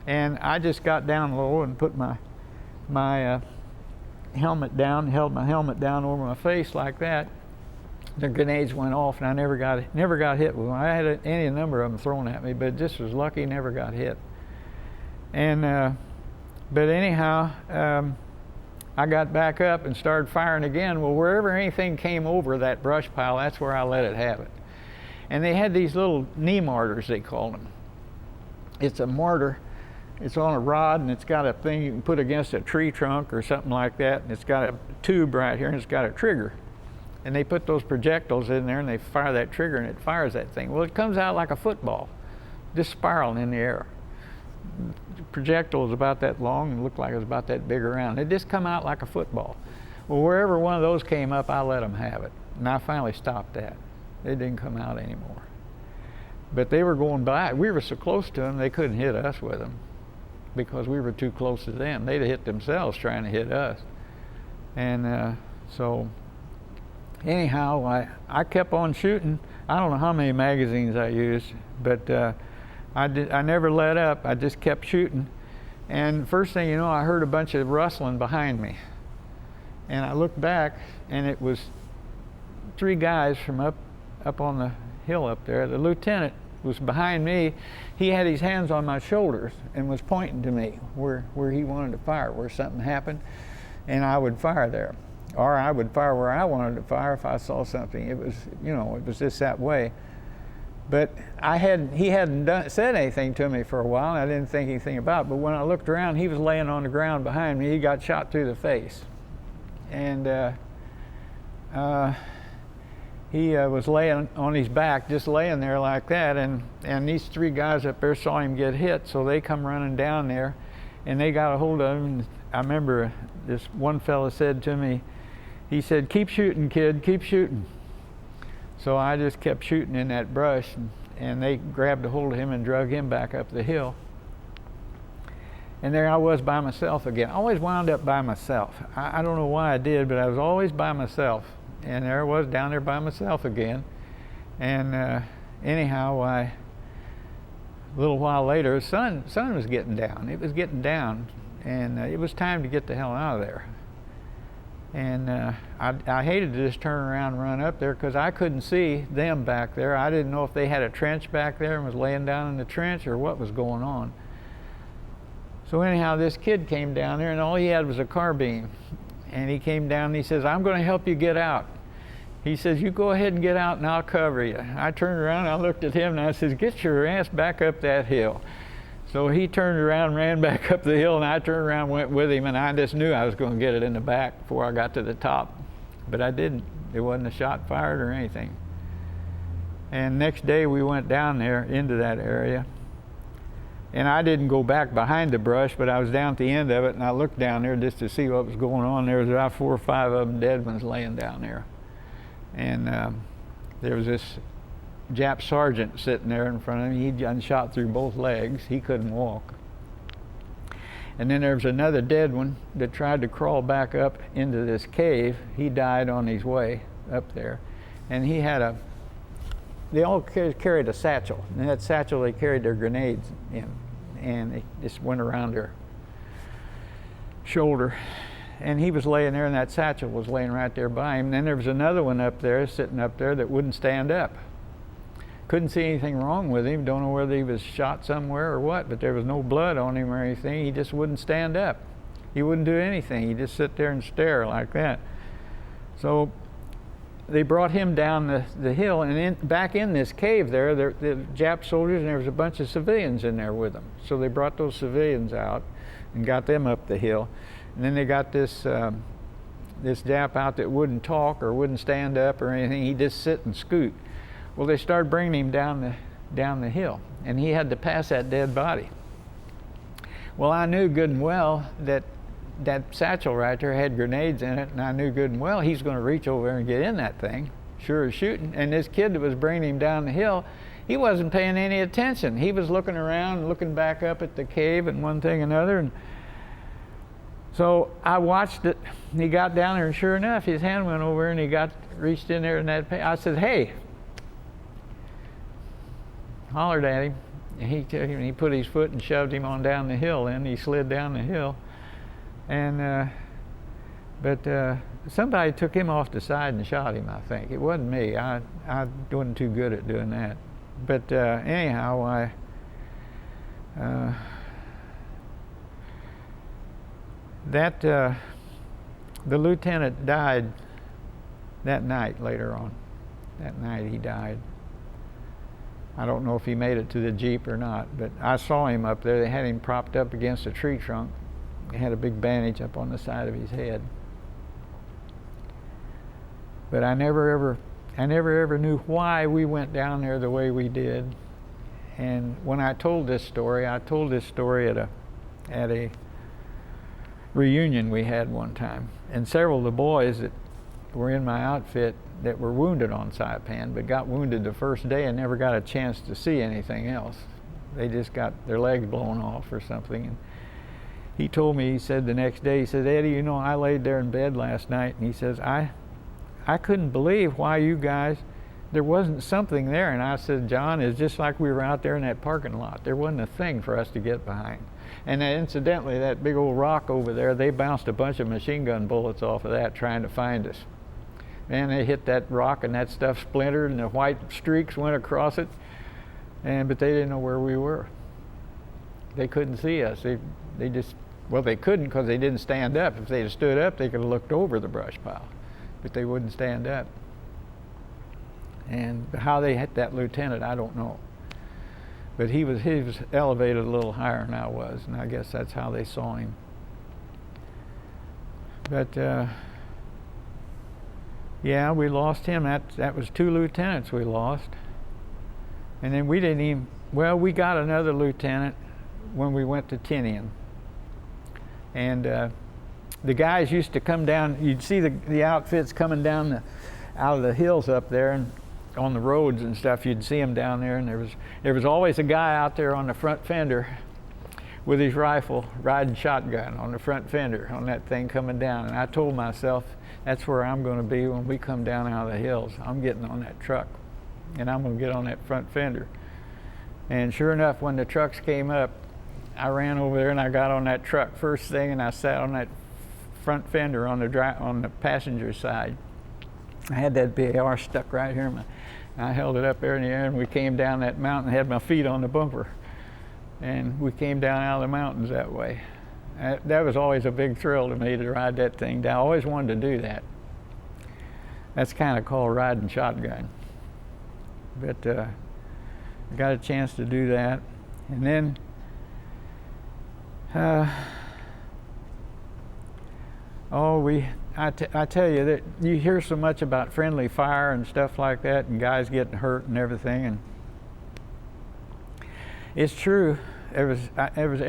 And I just got down low and put my helmet down, held my helmet down over my face like that. The grenades went off, and I never got hit with one. I had any number of them thrown at me, but just was lucky, never got hit. And but anyhow, I got back up and started firing again. Well, wherever anything came over that brush pile, that's where I let it have it. And they had these little knee mortars, they called them. It's a mortar. It's on a rod, and it's got a thing you can put against a tree trunk or something like that, and it's got a tube right here, and it's got a trigger. And they put those projectiles in there, and they fire that trigger, and it fires that thing. Well, it comes out like a football, just spiraling in the air. The projectile is about that long and looked like it was about that big around. It just come out like a football. Well, wherever one of those came up, I let them have it. And I finally stopped that. They didn't come out anymore. But they were going by. We were so close to them, they couldn't hit us with them because we were too close to them. They'd hit themselves trying to hit us. And so anyhow, I kept on shooting. I don't know how many magazines I used, but I never let up. I just kept shooting. And first thing you know, I heard a bunch of rustling behind me. And I looked back, and it was 3 guys from up on the hill up there. The lieutenant was behind me, he had his hands on my shoulders and was pointing to me where he wanted to fire, where something happened, and I would fire there. Or I would fire where I wanted to fire if I saw something. It was, it was just that way. But he hadn't said anything to me for a while, and I didn't think anything about it. But when I looked around, he was laying on the ground behind me. He got shot through the face. And he was laying on his back, just laying there like that. And these 3 guys up there saw him get hit, so they come running down there, and they got a hold of him. I remember this one fella said to me, he said, "Keep shooting, kid, keep shooting." So I just kept shooting in that brush, and they grabbed a hold of him and drug him back up the hill. And there I was by myself again. I always wound up by myself. I don't know why I did, but I was always by myself. And there I was down there by myself again. And anyhow, a little while later, the sun was getting down. It was getting down, and it was time to get the hell out of there. And I hated to just turn around and run up there because I couldn't see them back there. I didn't know if they had a trench back there and was laying down in the trench or what was going on. So anyhow, this kid came down there, and all he had was a carbine. And he came down and he says, "I'm going to help you get out." He says, "You go ahead and get out and I'll cover you." I turned around, I looked at him, and I says, "Get your ass back up that hill." So he turned around and ran back up the hill, and I turned around and went with him, and I just knew I was going to get it in the back before I got to the top. But I didn't. There wasn't a shot fired or anything. And next day we went down there into that area. And I didn't go back behind the brush, but I was down at the end of it, and I looked down there just to see what was going on. There was about 4 or 5 of them dead ones laying down there. And there was this Jap sergeant sitting there in front of me. He'd gotten shot through both legs. He couldn't walk. And then there was another dead one that tried to crawl back up into this cave. He died on his way up there. And he had they all carried a satchel. And in that satchel they carried their grenades in. And they just went around their shoulder. And he was laying there, and that satchel was laying right there by him. And then there was another one up there, sitting up there, that wouldn't stand up. Couldn't see anything wrong with him. Don't know whether he was shot somewhere or what, but there was no blood on him or anything. He just wouldn't stand up. He wouldn't do anything. He'd just sit there and stare like that. So they brought him down the hill, and back in this cave there, the Jap soldiers, and there was a bunch of civilians in there with them. So they brought those civilians out and got them up the hill. And then they got this Jap out that wouldn't talk or wouldn't stand up or anything. He'd just sit and scoot. Well, they started bringing him down the hill, and he had to pass that dead body. Well, I knew good and well that satchel right there had grenades in it, and I knew good and well he's going to reach over there and get in that thing, sure as shooting. And this kid that was bringing him down the hill, he wasn't paying any attention. He was looking around, looking back up at the cave and one thing and another. And so I watched it. He got down there, and sure enough, his hand went over and he reached in there, and I said, "Hey," hollered at him, and he put his foot and shoved him on down the hill, and he slid down the hill. And but somebody took him off the side and shot him, I think. It wasn't me. I wasn't too good at doing that. But anyhow, the lieutenant died that night later on. That night he died. I don't know if he made it to the Jeep or not, but I saw him up there. They had him propped up against a tree trunk. He had a big bandage up on the side of his head. But I never ever knew why we went down there the way we did. And when I told this story at a reunion we had one time. And several of the boys that were in my outfit that were wounded on Saipan, but got wounded the first day and never got a chance to see anything else. They just got their legs blown off or something. And he told me, he said the next day, he said, "Eddie, I laid there in bed last night," and he says, I couldn't believe why you guys, there wasn't something there. And I said, "John, it's just like we were out there in that parking lot. There wasn't a thing for us to get behind." And incidentally, that big old rock over there, they bounced a bunch of machine gun bullets off of that trying to find us. Man, they hit that rock and that stuff splintered and the white streaks went across it. but they didn't know where we were. They couldn't see us. They just, well, they couldn't because they didn't stand up. If they had stood up, they could have looked over the brush pile, but they wouldn't stand up. And how they hit that lieutenant, I don't know. But he was elevated a little higher than I was, and I guess that's how they saw him. But yeah, we lost him. That was 2 lieutenants we lost. And then we didn't even, well, we got another lieutenant when we went to Tinian. And the guys used to come down, you'd see the outfits coming down out of the hills up there and on the roads and stuff, you'd see them down there, and there was always a guy out there on the front fender with his rifle riding shotgun on the front fender on that thing coming down. And I told myself, that's where I'm going to be when we come down out of the hills. I'm getting on that truck and I'm going to get on that front fender. And sure enough, when the trucks came up, I ran over there and I got on that truck first thing, and I sat on that front fender on the passenger side. I had that BAR stuck right here. I held it up there in the air, and we came down that mountain, had my feet on the bumper. And we came down out of the mountains that way. That was always a big thrill to me, to ride that thing down. I always wanted to do that. That's kind of called riding shotgun. But I got a chance to do that. And then I tell you that you hear so much about friendly fire and stuff like that, and guys getting hurt and everything, and it's true. There was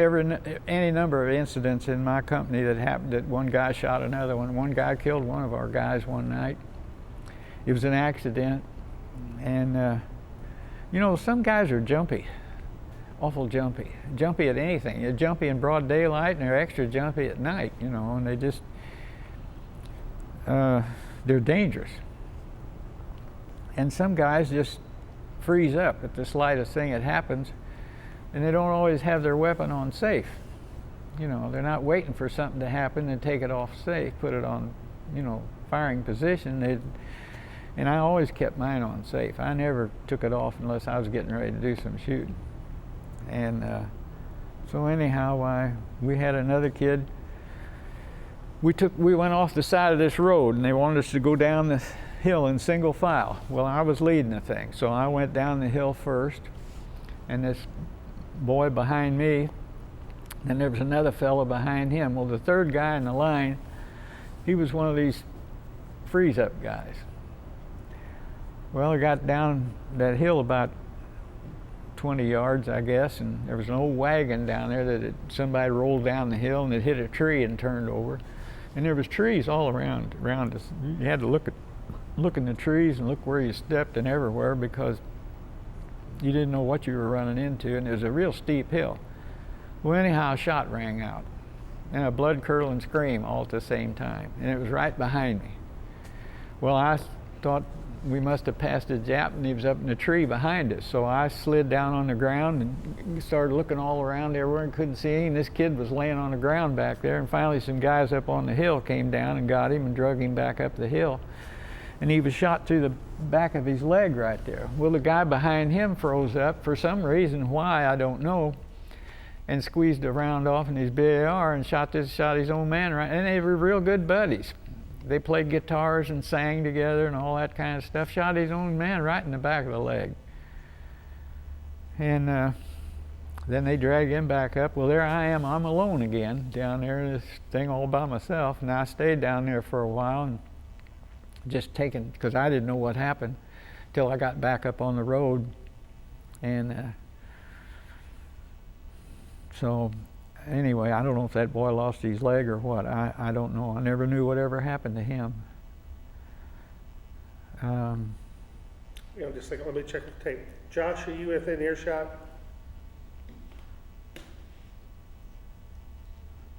any number of incidents in my company that happened that one guy shot another one. One guy killed one of our guys one night. It was an accident, and you know, some guys are jumpy, awful jumpy at anything. They're jumpy in broad daylight, and they're extra jumpy at night, you know, and they just they're dangerous. And some guys just freeze up at the slightest thing that happens, and they don't always have their weapon on safe. You know, they're not waiting for something to happen and take it off safe, put it on, you know, firing position. And I always kept mine on safe. I never took it off unless I was getting ready to do some shooting. And so anyhow, we had another kid. We went off the side of this road, and they wanted us to go down the hill in single file. Well, I was leading the thing, so I went down the hill first, and this boy behind me, and there was another fellow behind him. Well, the third guy in the line, he was one of these freeze-up guys. Well, I got down that hill about 20 yards, I guess, and there was an old wagon down there that somebody rolled down the hill, and it hit a tree and turned over. And there was trees all around us. You had to look in the trees and look where you stepped and everywhere, because you didn't know what you were running into, and it was a real steep hill. Well, anyhow, a shot rang out, and a blood-curdling scream all at the same time, and it was right behind me. Well, I thought we must have passed a Jap, and he was up in the tree behind us. So I slid down on the ground and started looking all around everywhere and couldn't see him. This kid was laying on the ground back there, and finally some guys up on the hill came down and got him and drug him back up the hill. And he was shot through the back of his leg right there. Well, the guy behind him froze up for some reason, why I don't know, and squeezed a round off in his BAR and shot his own man right. And they were real good buddies. They played guitars and sang together and all that kind of stuff. Shot his own man right in the back of the leg. And then they dragged him back up. Well, there I am. I'm alone again down there in this thing all by myself. And I stayed down there for a while and just taking, because I didn't know what happened till I got back up on the road. And so anyway, I don't know if that boy lost his leg or what. I don't know. I never knew whatever happened to him. Just a second, let me check the tape. Josh, are you within earshot?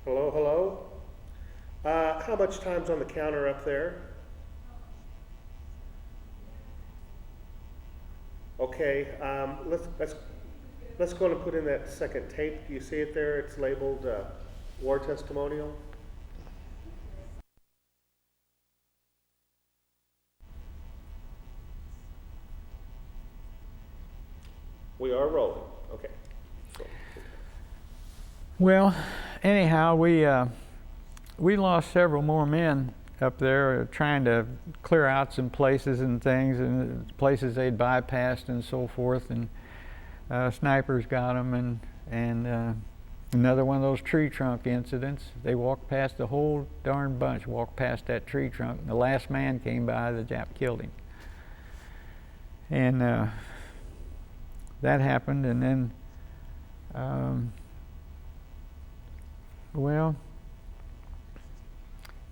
Hello, hello? How much time's on the counter up there? Okay, let's go and put in that second tape. Do you see it there? It's labeled War Testimonial. We are Okay. So, Well, anyhow, we lost several more men up there trying to clear out some places and things, and places they'd bypassed and so forth, and snipers got them, and another one of those tree trunk incidents. They walked past the whole darn bunch, walked past that tree trunk, and the last man came by, the Jap killed him. And that happened, and then well,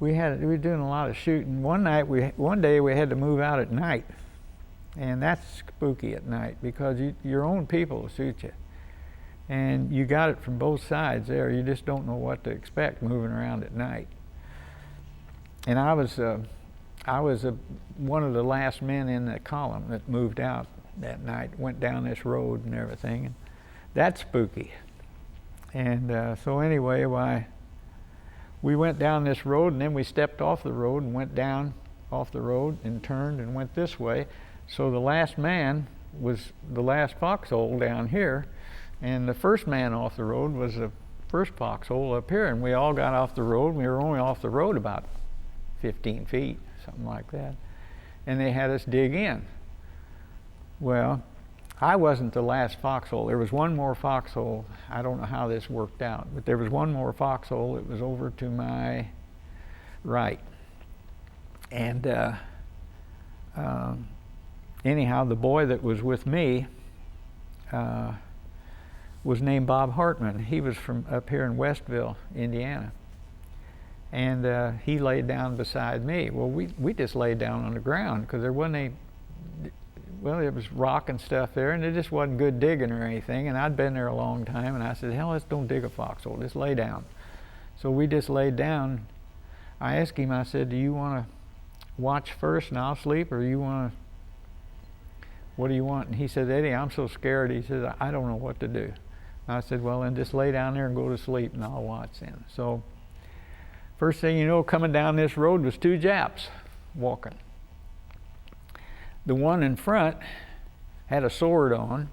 we were doing a lot of shooting. One day we had to move out at night, and that's spooky at night because your own people will shoot you, and you got it from both sides there. You just don't know what to expect moving around at night. And I was one of the last men in the column that moved out that night, went down this road and everything, and that's spooky. And so anyway, we went down this road, and then we stepped off the road and went down off the road and turned and went this way. So the last man was the last foxhole down here, and the first man off the road was the first foxhole up here, and we all got off the road. We were only off the road about 15 feet, something like that, and they had us dig in. Well, I wasn't the last foxhole. There was one more foxhole. I don't know how this worked out, but there was one more foxhole. It was over to my right. And anyhow, the boy that was with me was named Bob Hartman. He was from up here in Westville, Indiana. And he laid down beside me. Well, we just laid down on the ground because there wasn't any, well, it was rock and stuff there, and it just wasn't good digging or anything. And I'd been there a long time, and I said, hell, let's don't dig a foxhole, just lay down. So we just laid down. I asked him, I said, do you want to watch first and I'll sleep, or what do you want? And he said, Eddie, I'm so scared. He said, I don't know what to do. I said, well, then just lay down there and go to sleep, and I'll watch then. So first thing you know, coming down this road was two Japs walking. The one in front had a sword on,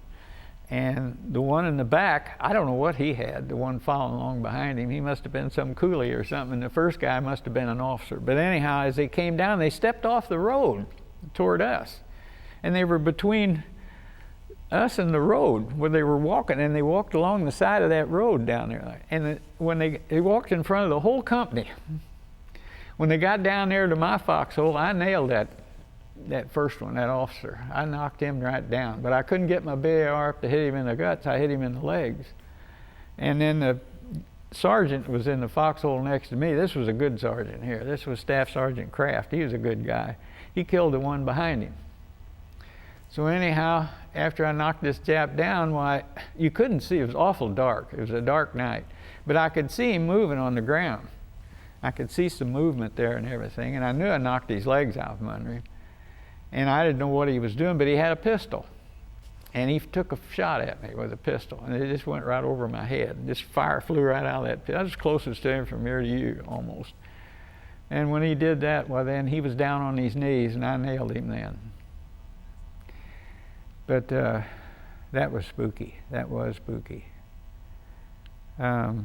and the one in the back, I don't know what he had, the one following along behind him. He must have been some coolie or something, and the first guy must have been an officer. But anyhow, as they came down, they stepped off the road toward us, and they were between us and the road where they were walking, and they walked along the side of that road down there. And when they walked in front of the whole company, when they got down there to my foxhole, I nailed that first one, that officer. I knocked him right down, but I couldn't get my BAR up to hit him in the guts. I hit him in the legs. And then the sergeant was in the foxhole next to me. This was a good sergeant here. This was Staff Sergeant Kraft. He was a good guy. He killed the one behind him. So anyhow, after I knocked this Jap down, why, you couldn't see. It was awful dark. It was a dark night. But I could see him moving on the ground. I could see some movement there and everything, and I knew I knocked his legs out from under him. And I didn't know what he was doing, but he had a pistol. And he took a shot at me with a pistol, and it just went right over my head. This fire flew right out of that pistol. I was closest to him from here to you, almost. And when he did that, well, then he was down on his knees, and I nailed him then. But that was spooky. That was spooky. But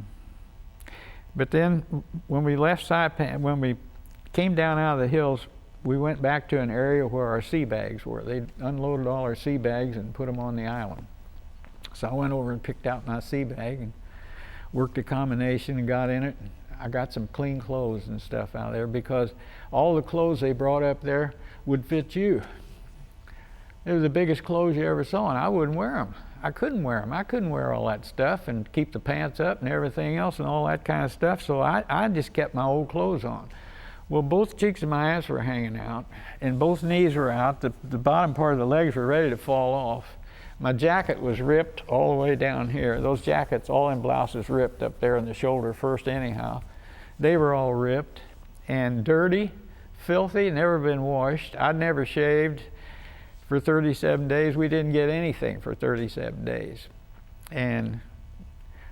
then when we left Saipan, when we came down out of the hills, we went back to an area where our sea bags were. They unloaded all our sea bags and put them on the island. So I went over and picked out my sea bag and worked a combination and got in it. I got some clean clothes and stuff out of there because all the clothes they brought up there would fit you. They were the biggest clothes you ever saw, and I wouldn't wear them. I couldn't wear them. I couldn't wear all that stuff and keep the pants up and everything else and all that kind of stuff, so I just kept my old clothes on. Well, both cheeks of my ass were hanging out, and both knees were out. The bottom part of the legs were ready to fall off. My jacket was ripped all the way down here. Those jackets, all in blouses, ripped up there in the shoulder first anyhow. They were all ripped and dirty, filthy, never been washed. I'd never shaved for 37 days. We didn't get anything for 37 days. And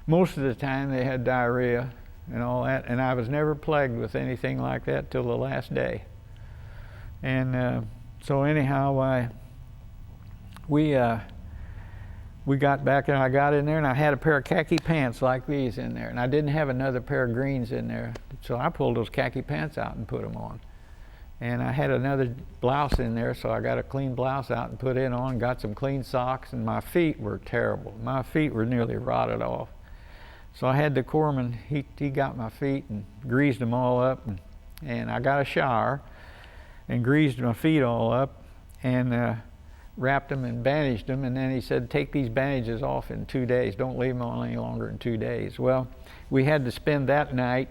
most of the time they had diarrhea and all that, and I was never plagued with anything like that till the last day. And so anyhow, we we got back and I got in there and I had a pair of khaki pants like these in there, and I didn't have another pair of greens in there. So I pulled those khaki pants out and put them on. And I had another blouse in there, so I got a clean blouse out and put it on, got some clean socks, and my feet were terrible. My feet were nearly rotted off. So I had the corpsman, he got my feet and greased them all up, and I got a shower and greased my feet all up and wrapped them and bandaged them, and then he said, take these bandages off in 2 days. Don't leave them on any longer than 2 days. Well, we had to spend that night.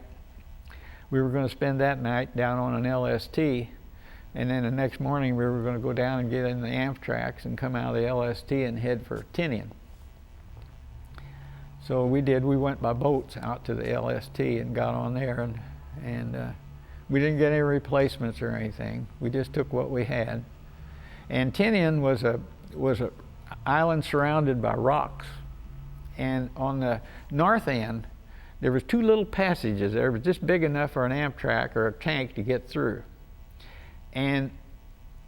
We were going to spend that night down on an LST, and then the next morning we were going to go down and get in the Amtrak and come out of the LST and head for Tinian. So we did. We went by boats out to the LST and got on there, and we didn't get any replacements or anything. We just took what we had. And Tinian was a island surrounded by rocks, and on the north end there was 2 little passages there. It was just big enough for an Amtrak or a tank to get through. And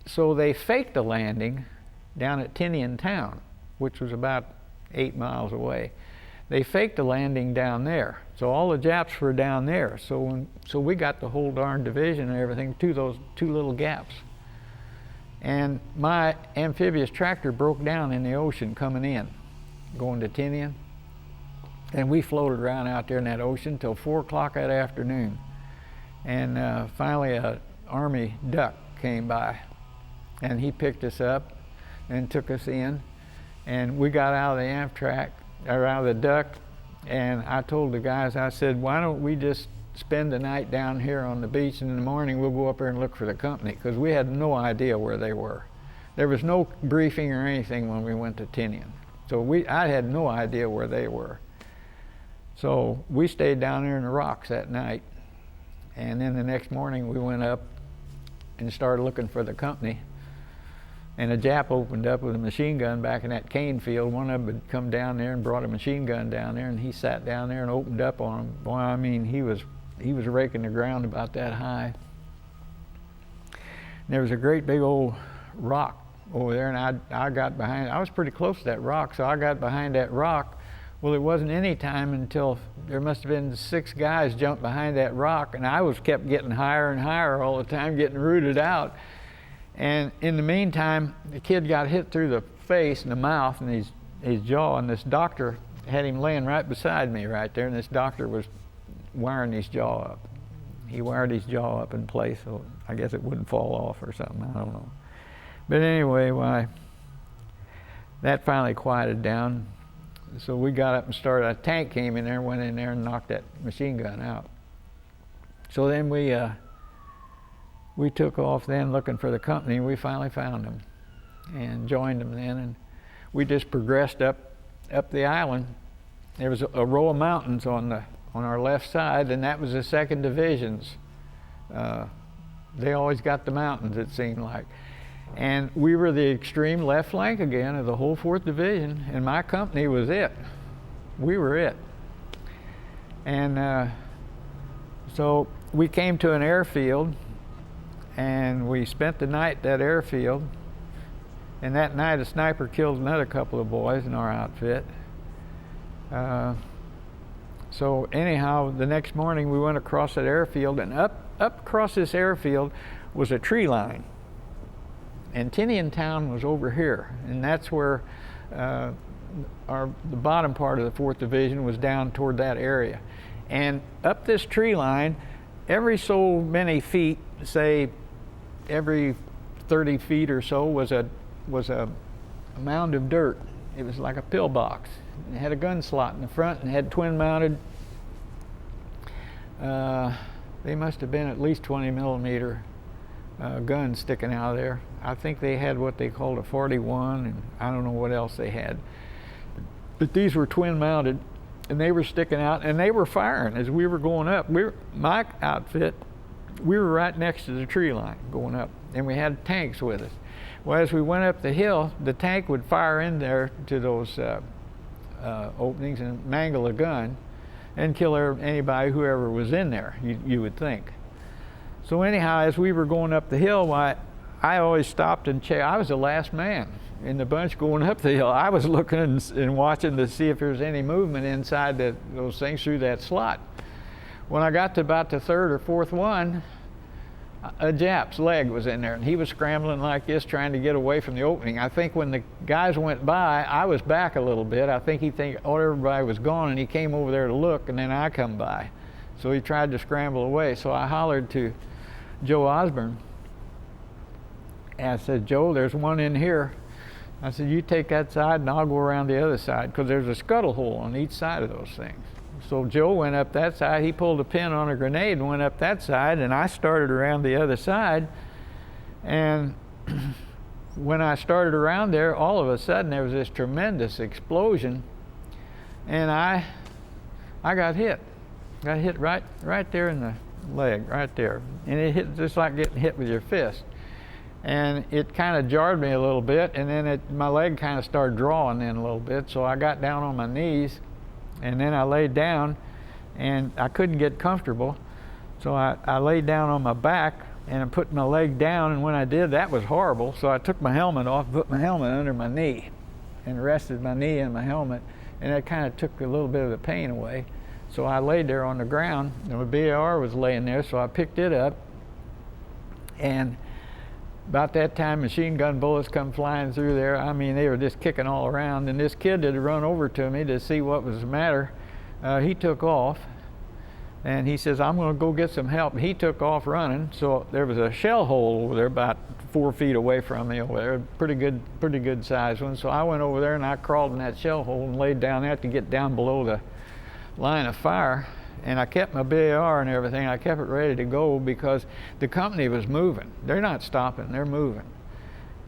so they faked a landing down at Tinian town, which was about 8 miles away. They faked a landing down there. So all the Japs were down there. So we got the whole darn division and everything to those 2 little gaps. And my amphibious tractor broke down in the ocean coming in, going to Tinian. And we floated around out there in that ocean till 4 o'clock that afternoon. And finally an Army duck came by, and he picked us up and took us in. And we got out of the Amtrak, or out of the duck, and I told the guys, I said, why don't we just spend the night down here on the beach, and in the morning we'll go up there and look for the company, because we had no idea where they were. There was no briefing or anything when we went to Tinian. So I had no idea where they were. So we stayed down there in the rocks that night, and then the next morning we went up and started looking for the company. And a Jap opened up with a machine gun back in that cane field. One of them had come down there and brought a machine gun down there, and he sat down there and opened up on them. Boy, I mean, he was raking the ground about that high. And there was a great big old rock over there, and I got behind. I was pretty close to that rock, so I got behind that rock. Well, it wasn't any time until there must have been 6 guys jumped behind that rock, and I kept getting higher and higher all the time, getting rooted out. And in the meantime, the kid got hit through the face and the mouth and his jaw, and this doctor had him laying right beside me right there, and this doctor was wiring his jaw up. He wired his jaw up in place, so I guess it wouldn't fall off or something, I don't know. But anyway, that finally quieted down. So we got up and started. A tank came in there, went in there and knocked that machine gun out. So then we took off then looking for the company, and we finally found them and joined them then, and we just progressed up the island. There was a row of mountains on our left side, and that was the 2nd Division's. They always got the mountains, it seemed like. And we were the extreme left flank again of the whole 4th Division, and my company was it. We were it. And so we came to an airfield, and we spent the night at that airfield. And that night a sniper killed another couple of boys in our outfit. So anyhow, the next morning we went across that airfield, and up across this airfield was a tree line. And Tinian town was over here, and that's where the bottom part of the 4th Division was down toward that area. And up this tree line, every so many feet, say every 30 feet or so, was a mound of dirt. It was like a pillbox. It had a gun slot in the front and had twin mounted. They must have been at least 20 millimeter guns sticking out of there. I think they had what they called a 41, and I don't know what else they had. But these were twin mounted, and they were sticking out, and they were firing as we were going up. My outfit, we were right next to the tree line going up, and we had tanks with us. Well, as we went up the hill, the tank would fire in there to those openings and mangle a gun and kill anybody, whoever was in there, you would think. So anyhow, as we were going up the hill, I always stopped and checked. I was the last man in the bunch going up the hill. I was looking and watching to see if there was any movement inside those things through that slot. When I got to about the third or fourth one, a Jap's leg was in there, and he was scrambling like this, trying to get away from the opening. I think when the guys went by, I was back a little bit. I think he think, oh, everybody was gone, and he came over there to look, and then I come by. So he tried to scramble away. So I hollered to Joe Osborne, and I said, Joe, there's one in here. I said, you take that side, and I'll go around the other side, because there's a scuttle hole on each side of those things. So Joe went up that side, he pulled a pin on a grenade and went up that side, and I started around the other side. And when I started around there, all of a sudden there was this tremendous explosion, and I got hit. Got hit right there in the leg, right there. And it hit just like getting hit with your fist. And it kind of jarred me a little bit, and then my leg kind of started drawing in a little bit, so I got down on my knees. And then I laid down, and I couldn't get comfortable. So I laid down on my back, and I put my leg down, and when I did, that was horrible. So I took my helmet off, put my helmet under my knee, and rested my knee in my helmet, and that kind of took a little bit of the pain away. So I laid there on the ground, and the BAR was laying there, so I picked it up, and about that time, machine gun bullets come flying through there. I mean, they were just kicking all around. And this kid had run over to me to see what was the matter. He took off, and he says, I'm going to go get some help. He took off running. So there was a shell hole over there about 4 feet away from me over there, pretty good sized one. So I went over there and I crawled in that shell hole and laid down there to get down below the line of fire. And I kept my BAR and everything. I kept it ready to go because the company was moving. They're not stopping, they're moving.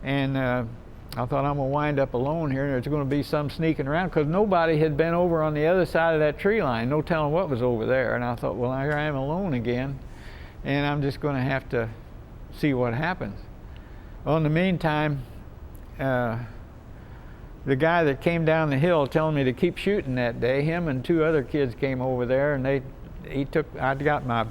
And I thought, I'm going to wind up alone here, and there's going to be some sneaking around, because nobody had been over on the other side of that tree line, no telling what was over there. And I thought, well, here I am alone again, and I'm just going to have to see what happens. Well, in the meantime, the guy that came down the hill telling me to keep shooting that day, him and 2 other kids came over there, and I got my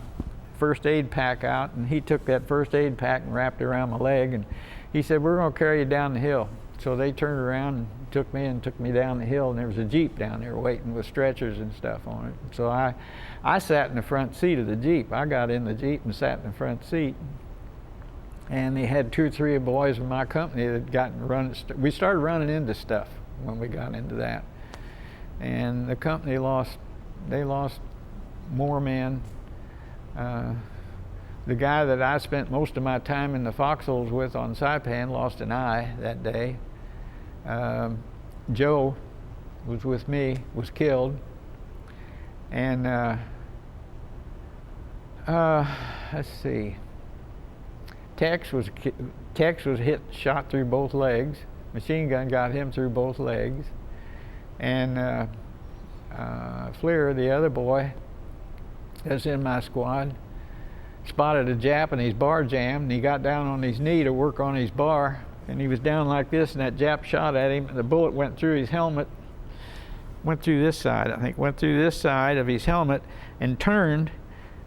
first aid pack out, and he took that first aid pack and wrapped it around my leg, and he said, we're going to carry you down the hill. So they turned around and took me down the hill, and there was a Jeep down there waiting with stretchers and stuff on it. So I sat in the front seat of the Jeep. I got in the Jeep and sat in the front seat. And they had 2 or 3 boys in my company that we started running into stuff when we got into that. And the company lost more men. The guy that I spent most of my time in the Foxholes with on Saipan lost an eye that day. Joe was with me, was killed. And let's see. Tex was hit, shot through both legs. Machine gun got him through both legs. And Fleer, the other boy that's in my squad, spotted a Japanese bar jam, and he got down on his knee to work on his bar, and he was down like this, and that Jap shot at him, and the bullet went through his helmet, went through this side, I think, went through this side of his helmet and turned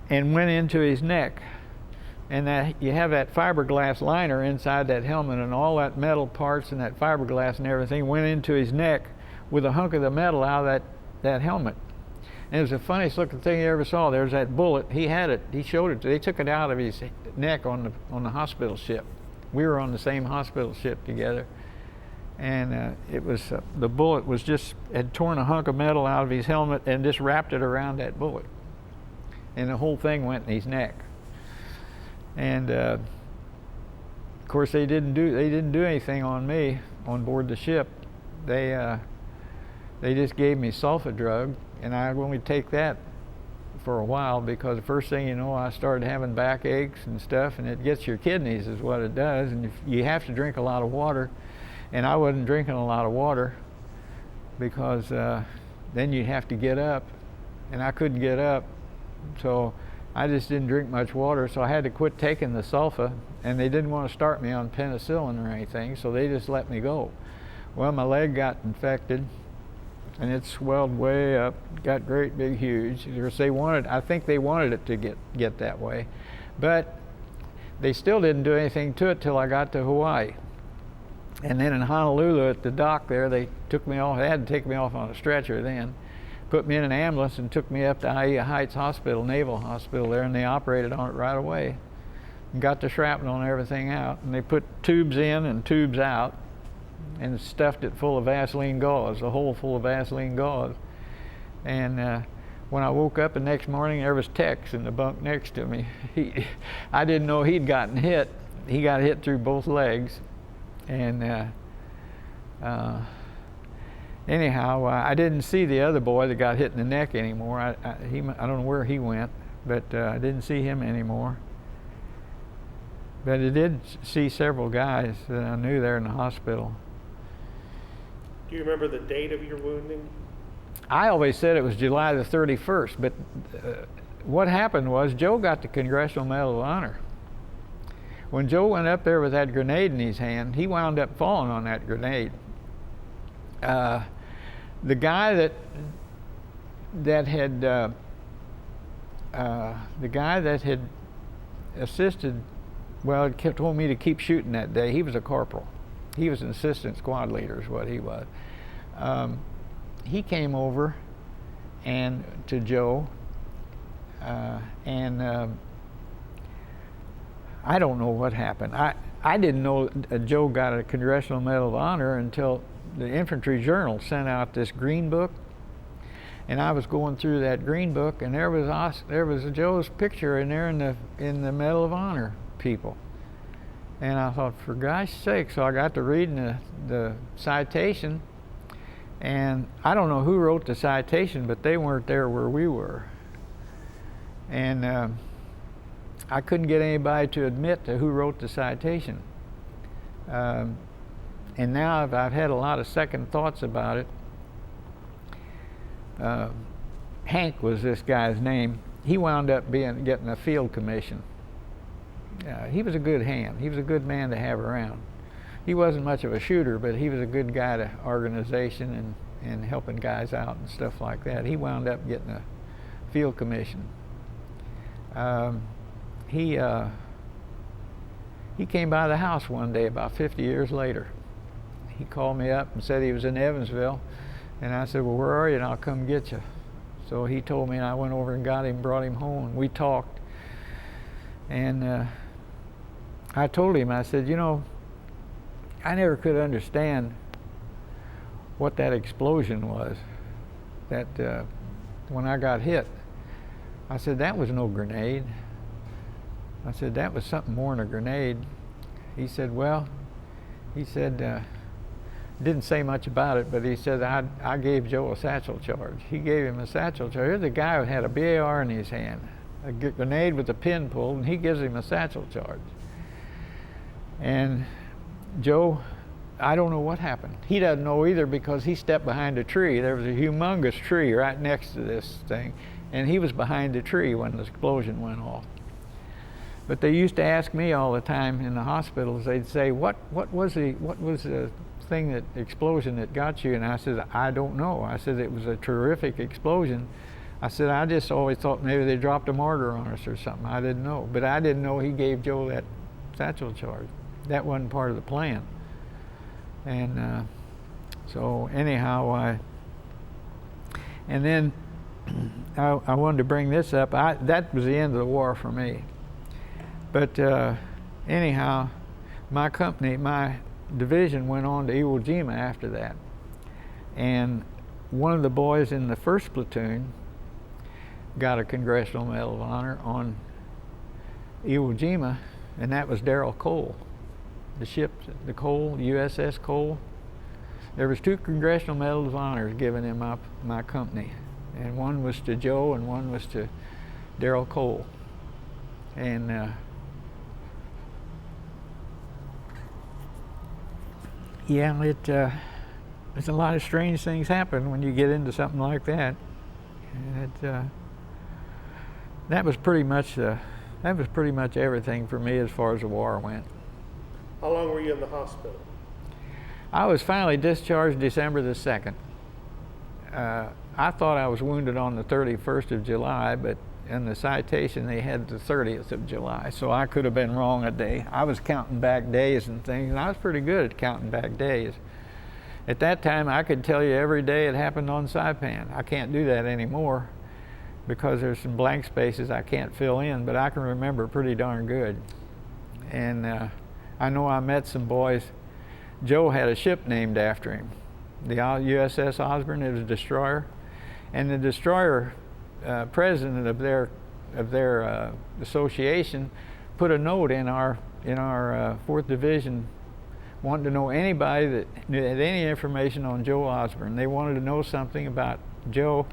and went into his neck. And that you have that fiberglass liner inside that helmet, and all that metal parts and that fiberglass and everything went into his neck with a hunk of the metal out of that helmet. And it was the funniest looking thing you ever saw. There's that bullet. He had it. He showed it. They took it out of his neck on the hospital ship. We were on the same hospital ship together, and it was the bullet had torn a hunk of metal out of his helmet and just wrapped it around that bullet, and the whole thing went in his neck. And of course, they didn't do anything on me on board the ship. They just gave me sulfa drug, and I only take that for a while, because the first thing you know, I started having backaches and stuff, and it gets your kidneys is what it does, and you have to drink a lot of water. And I wasn't drinking a lot of water, because then you have to get up, and I couldn't get up, so I just didn't drink much water, so I had to quit taking the sulfa, and they didn't want to start me on penicillin or anything, so they just let me go. Well, my leg got infected, and it swelled way up, got great big huge. I think they wanted it to get that way. But they still didn't do anything to it till I got to Hawaii. And then in Honolulu at the dock there, they took me off. They had to take me off on a stretcher then, put me in an ambulance and took me up to Aiea Heights Hospital, Naval Hospital there, and they operated on it right away. And got the shrapnel and everything out, and they put tubes in and tubes out and stuffed it full of Vaseline gauze, a hole full of Vaseline gauze. And when I woke up the next morning, there was Tex in the bunk next to me. I didn't know he'd gotten hit. He got hit through both legs. And anyhow, I didn't see the other boy that got hit in the neck anymore. I don't know where he went, but I didn't see him anymore. But I did see several guys that I knew there in the hospital. Do you remember the date of your wounding? I always said it was July the 31st, but what happened was Joe got the Congressional Medal of Honor. When Joe went up there with that grenade in his hand, he wound up falling on that grenade. The guy that had assisted, well, told me to keep shooting that day. He was a corporal. He was an assistant squad leader is what he was. He came over and to Joe, and I don't know what happened. I didn't know Joe got a Congressional Medal of Honor until the Infantry Journal sent out this green book, and I was going through that green book, and there was Joe's picture in there in the Medal of Honor people. And I thought, for gosh sake, so I got to reading the citation, and I don't know who wrote the citation, but they weren't there where we were. And I couldn't get anybody to admit to who wrote the citation. And now I've had a lot of second thoughts about it. Hank was this guy's name. He wound up getting a field commission. He was a good hand. He was a good man to have around. He wasn't much of a shooter, but he was a good guy to organization and helping guys out and stuff like that. He wound up getting a field commission. He came by the house one day about 50 years later. He called me up and said he was in Evansville, and I said, well, where are you? And I'll come get you. So he told me, and I went over and got him, brought him home, and we talked. And I told him, I said, you know, I never could understand what that explosion was, that when I got hit. I said, that was no grenade. I said, that was something more than a grenade. He said, well, didn't say much about it, but he said, I gave Joe a satchel charge. He gave him a satchel charge. Here's a guy who had a BAR in his hand, a grenade with a pin pulled, and he gives him a satchel charge. And Joe, I don't know what happened. He doesn't know either because he stepped behind a tree. There was a humongous tree right next to this thing, and he was behind the tree when the explosion went off. But they used to ask me all the time in the hospitals, they'd say, what was the thing, that explosion that got you? And I said, I don't know. I said, it was a terrific explosion. I said, I just always thought maybe they dropped a mortar on us or something. I didn't know. But I didn't know he gave Joe that satchel charge. That wasn't part of the plan. And so anyhow, and then I wanted to bring this up. That was the end of the war for me. But anyhow, my company, my division went on to Iwo Jima after that. And one of the boys in the first platoon got a Congressional Medal of Honor on Iwo Jima, and that was Darrell Cole. The ship, the Cole, USS Cole. There was 2 Congressional Medals of Honor given in my company, and one was to Joe and one was to Darrell Cole. And yeah, there's a lot of strange things happen when you get into something like that. And that was pretty much everything for me as far as the war went. How long were you in the hospital? I was finally discharged December the 2nd. I thought I was wounded on the 31st of July, but in the citation they had the 30th of July, so I could have been wrong a day. I was counting back days and things, and I was pretty good at counting back days. At that time, I could tell you every day it happened on Saipan. I can't do that anymore because there's some blank spaces I can't fill in, but I can remember pretty darn good. And I know I met some boys. Joe had a ship named after him, the USS Osborne. It was a destroyer, and the destroyer president of their association put a note in our 4th Division, wanting to know anybody that had any information on Joe Osborne. They wanted to know something about Joe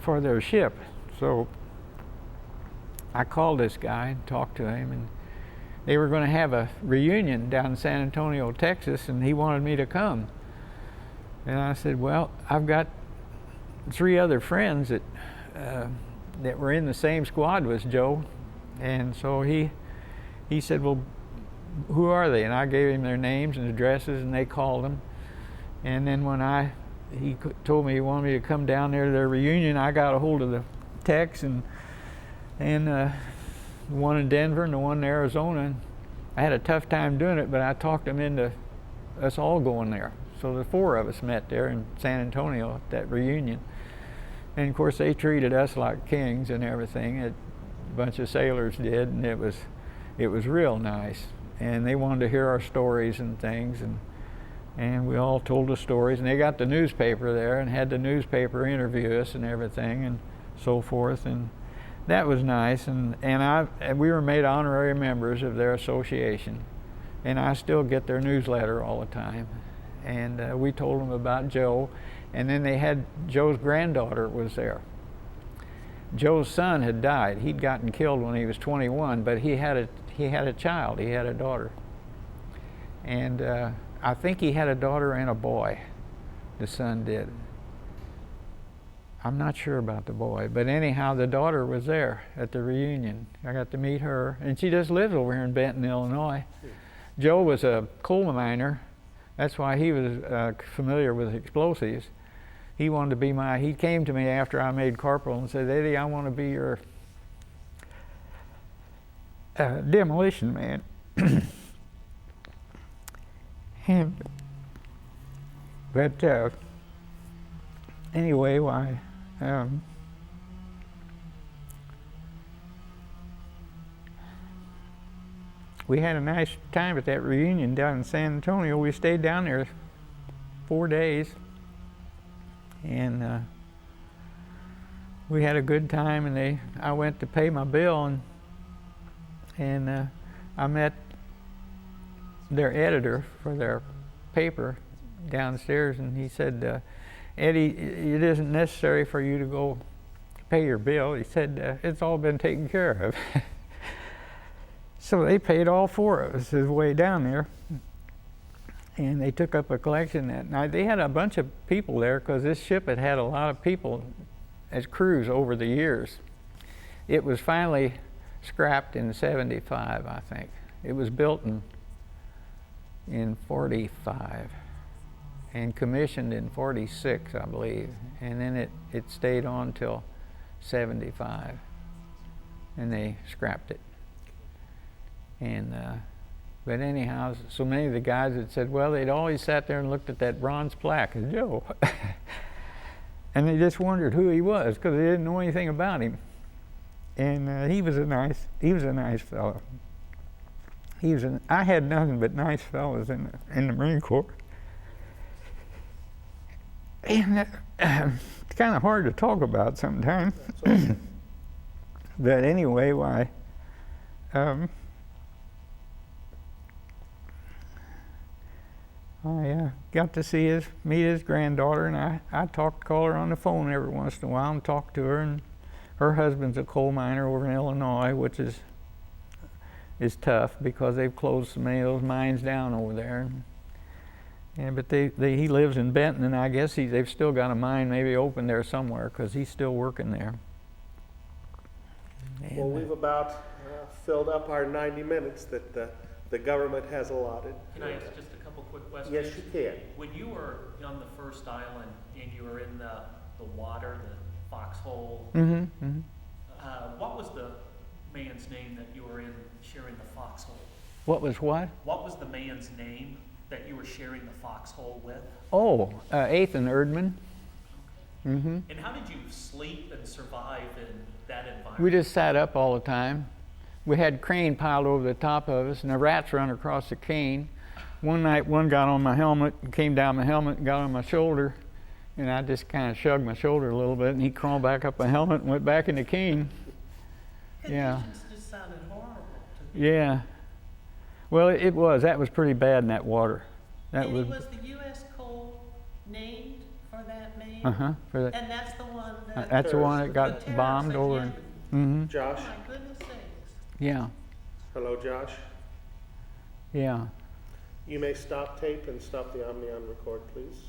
for their ship. So I called this guy and talked to him, and they were going to have a reunion down in San Antonio, Texas, and he wanted me to come. And I said, well, I've got 3 other friends that were in the same squad with Joe. And so he said, well, who are they? And I gave him their names and addresses, and they called them. And then when he told me he wanted me to come down there to their reunion, I got a hold of the techs and the one in Denver and the one in Arizona. And I had a tough time doing it, but I talked them into us all going there. So the 4 of us met there in San Antonio at that reunion. And of course they treated us like kings and everything. A bunch of sailors did, and it was real nice. And they wanted to hear our stories and things, and we all told the stories. And they got the newspaper there and had the newspaper interview us and everything and so forth. And that was nice. And we were made honorary members of their association. And I still get their newsletter all the time. And we told them about Joe. And then they had Joe's granddaughter was there. Joe's son had died. He'd gotten killed when he was 21, but he had a child. He had a daughter. And I think he had a daughter and a boy. The son did. I'm not sure about the boy, but anyhow, the daughter was there at the reunion. I got to meet her, and she just lives over here in Benton, Illinois. Joe was a coal miner. That's why he was familiar with explosives. He wanted to be he came to me after I made corporal and said, Eddie, I want to be your demolition man. But anyway, we had a nice time at that reunion down in San Antonio. We stayed down there 4 days, and we had a good time. And I went to pay my bill, and I met their editor for their paper downstairs, and he said, Eddie, it isn't necessary for you to go pay your bill. He said, it's all been taken care of. So they paid all 4 of us his way down there, and they took up a collection that night. They had a bunch of people there because this ship had had a lot of people as crews over the years. It was finally scrapped in 75, I think. It was built in 45 and commissioned in 46, I believe, and then it stayed on till 75, and they scrapped it. And but anyhow, so many of the guys had said, well, they'd always sat there and looked at that bronze plaque as Joe, and they just wondered who he was because they didn't know anything about him. And he was a nice fellow. I had nothing but nice fellows in the Marine Corps. And it's kind of hard to talk about sometimes. But anyway, I got to meet his granddaughter, and I call her on the phone every once in a while and talk to her. And her husband's a coal miner over in Illinois, which is tough because they've closed so many of those mines down over there. But he lives in Benton, and I guess they've still got a mine maybe open there somewhere because he's still working there. And well, we've about filled up our 90 minutes that the government has allotted. Can I ask just a couple quick questions? Yes, you can. When you were on the first island and you were in the water, the Foxhole. Mm-hmm. Mm-hmm. What was the man's name that you were in sharing the Foxhole? What was what? What was the man's name that you were sharing the Foxhole with? Oh, 8th and Erdman. Mm-hmm. And how did you sleep and survive in that environment? We just sat up all the time. We had crane piled over the top of us, and the rats run across the cane. One night, one got on my helmet, came down my helmet, and got on my shoulder, and I just kind of shrugged my shoulder a little bit, and he crawled back up my helmet and went back in the cane. Yeah. Conditions just sounded horrible to me. Yeah. Well, it was. That was pretty bad in that water. That And was. was the U.S. Cole named for that man? Uh-huh. For that. And that's the one that. That's the one that the got terrorist bombed at over. Yemen. Mm-hmm. Josh? Oh my goodness sakes. Yeah. Hello, Josh? Yeah. You may stop tape and stop the Omni on record, please.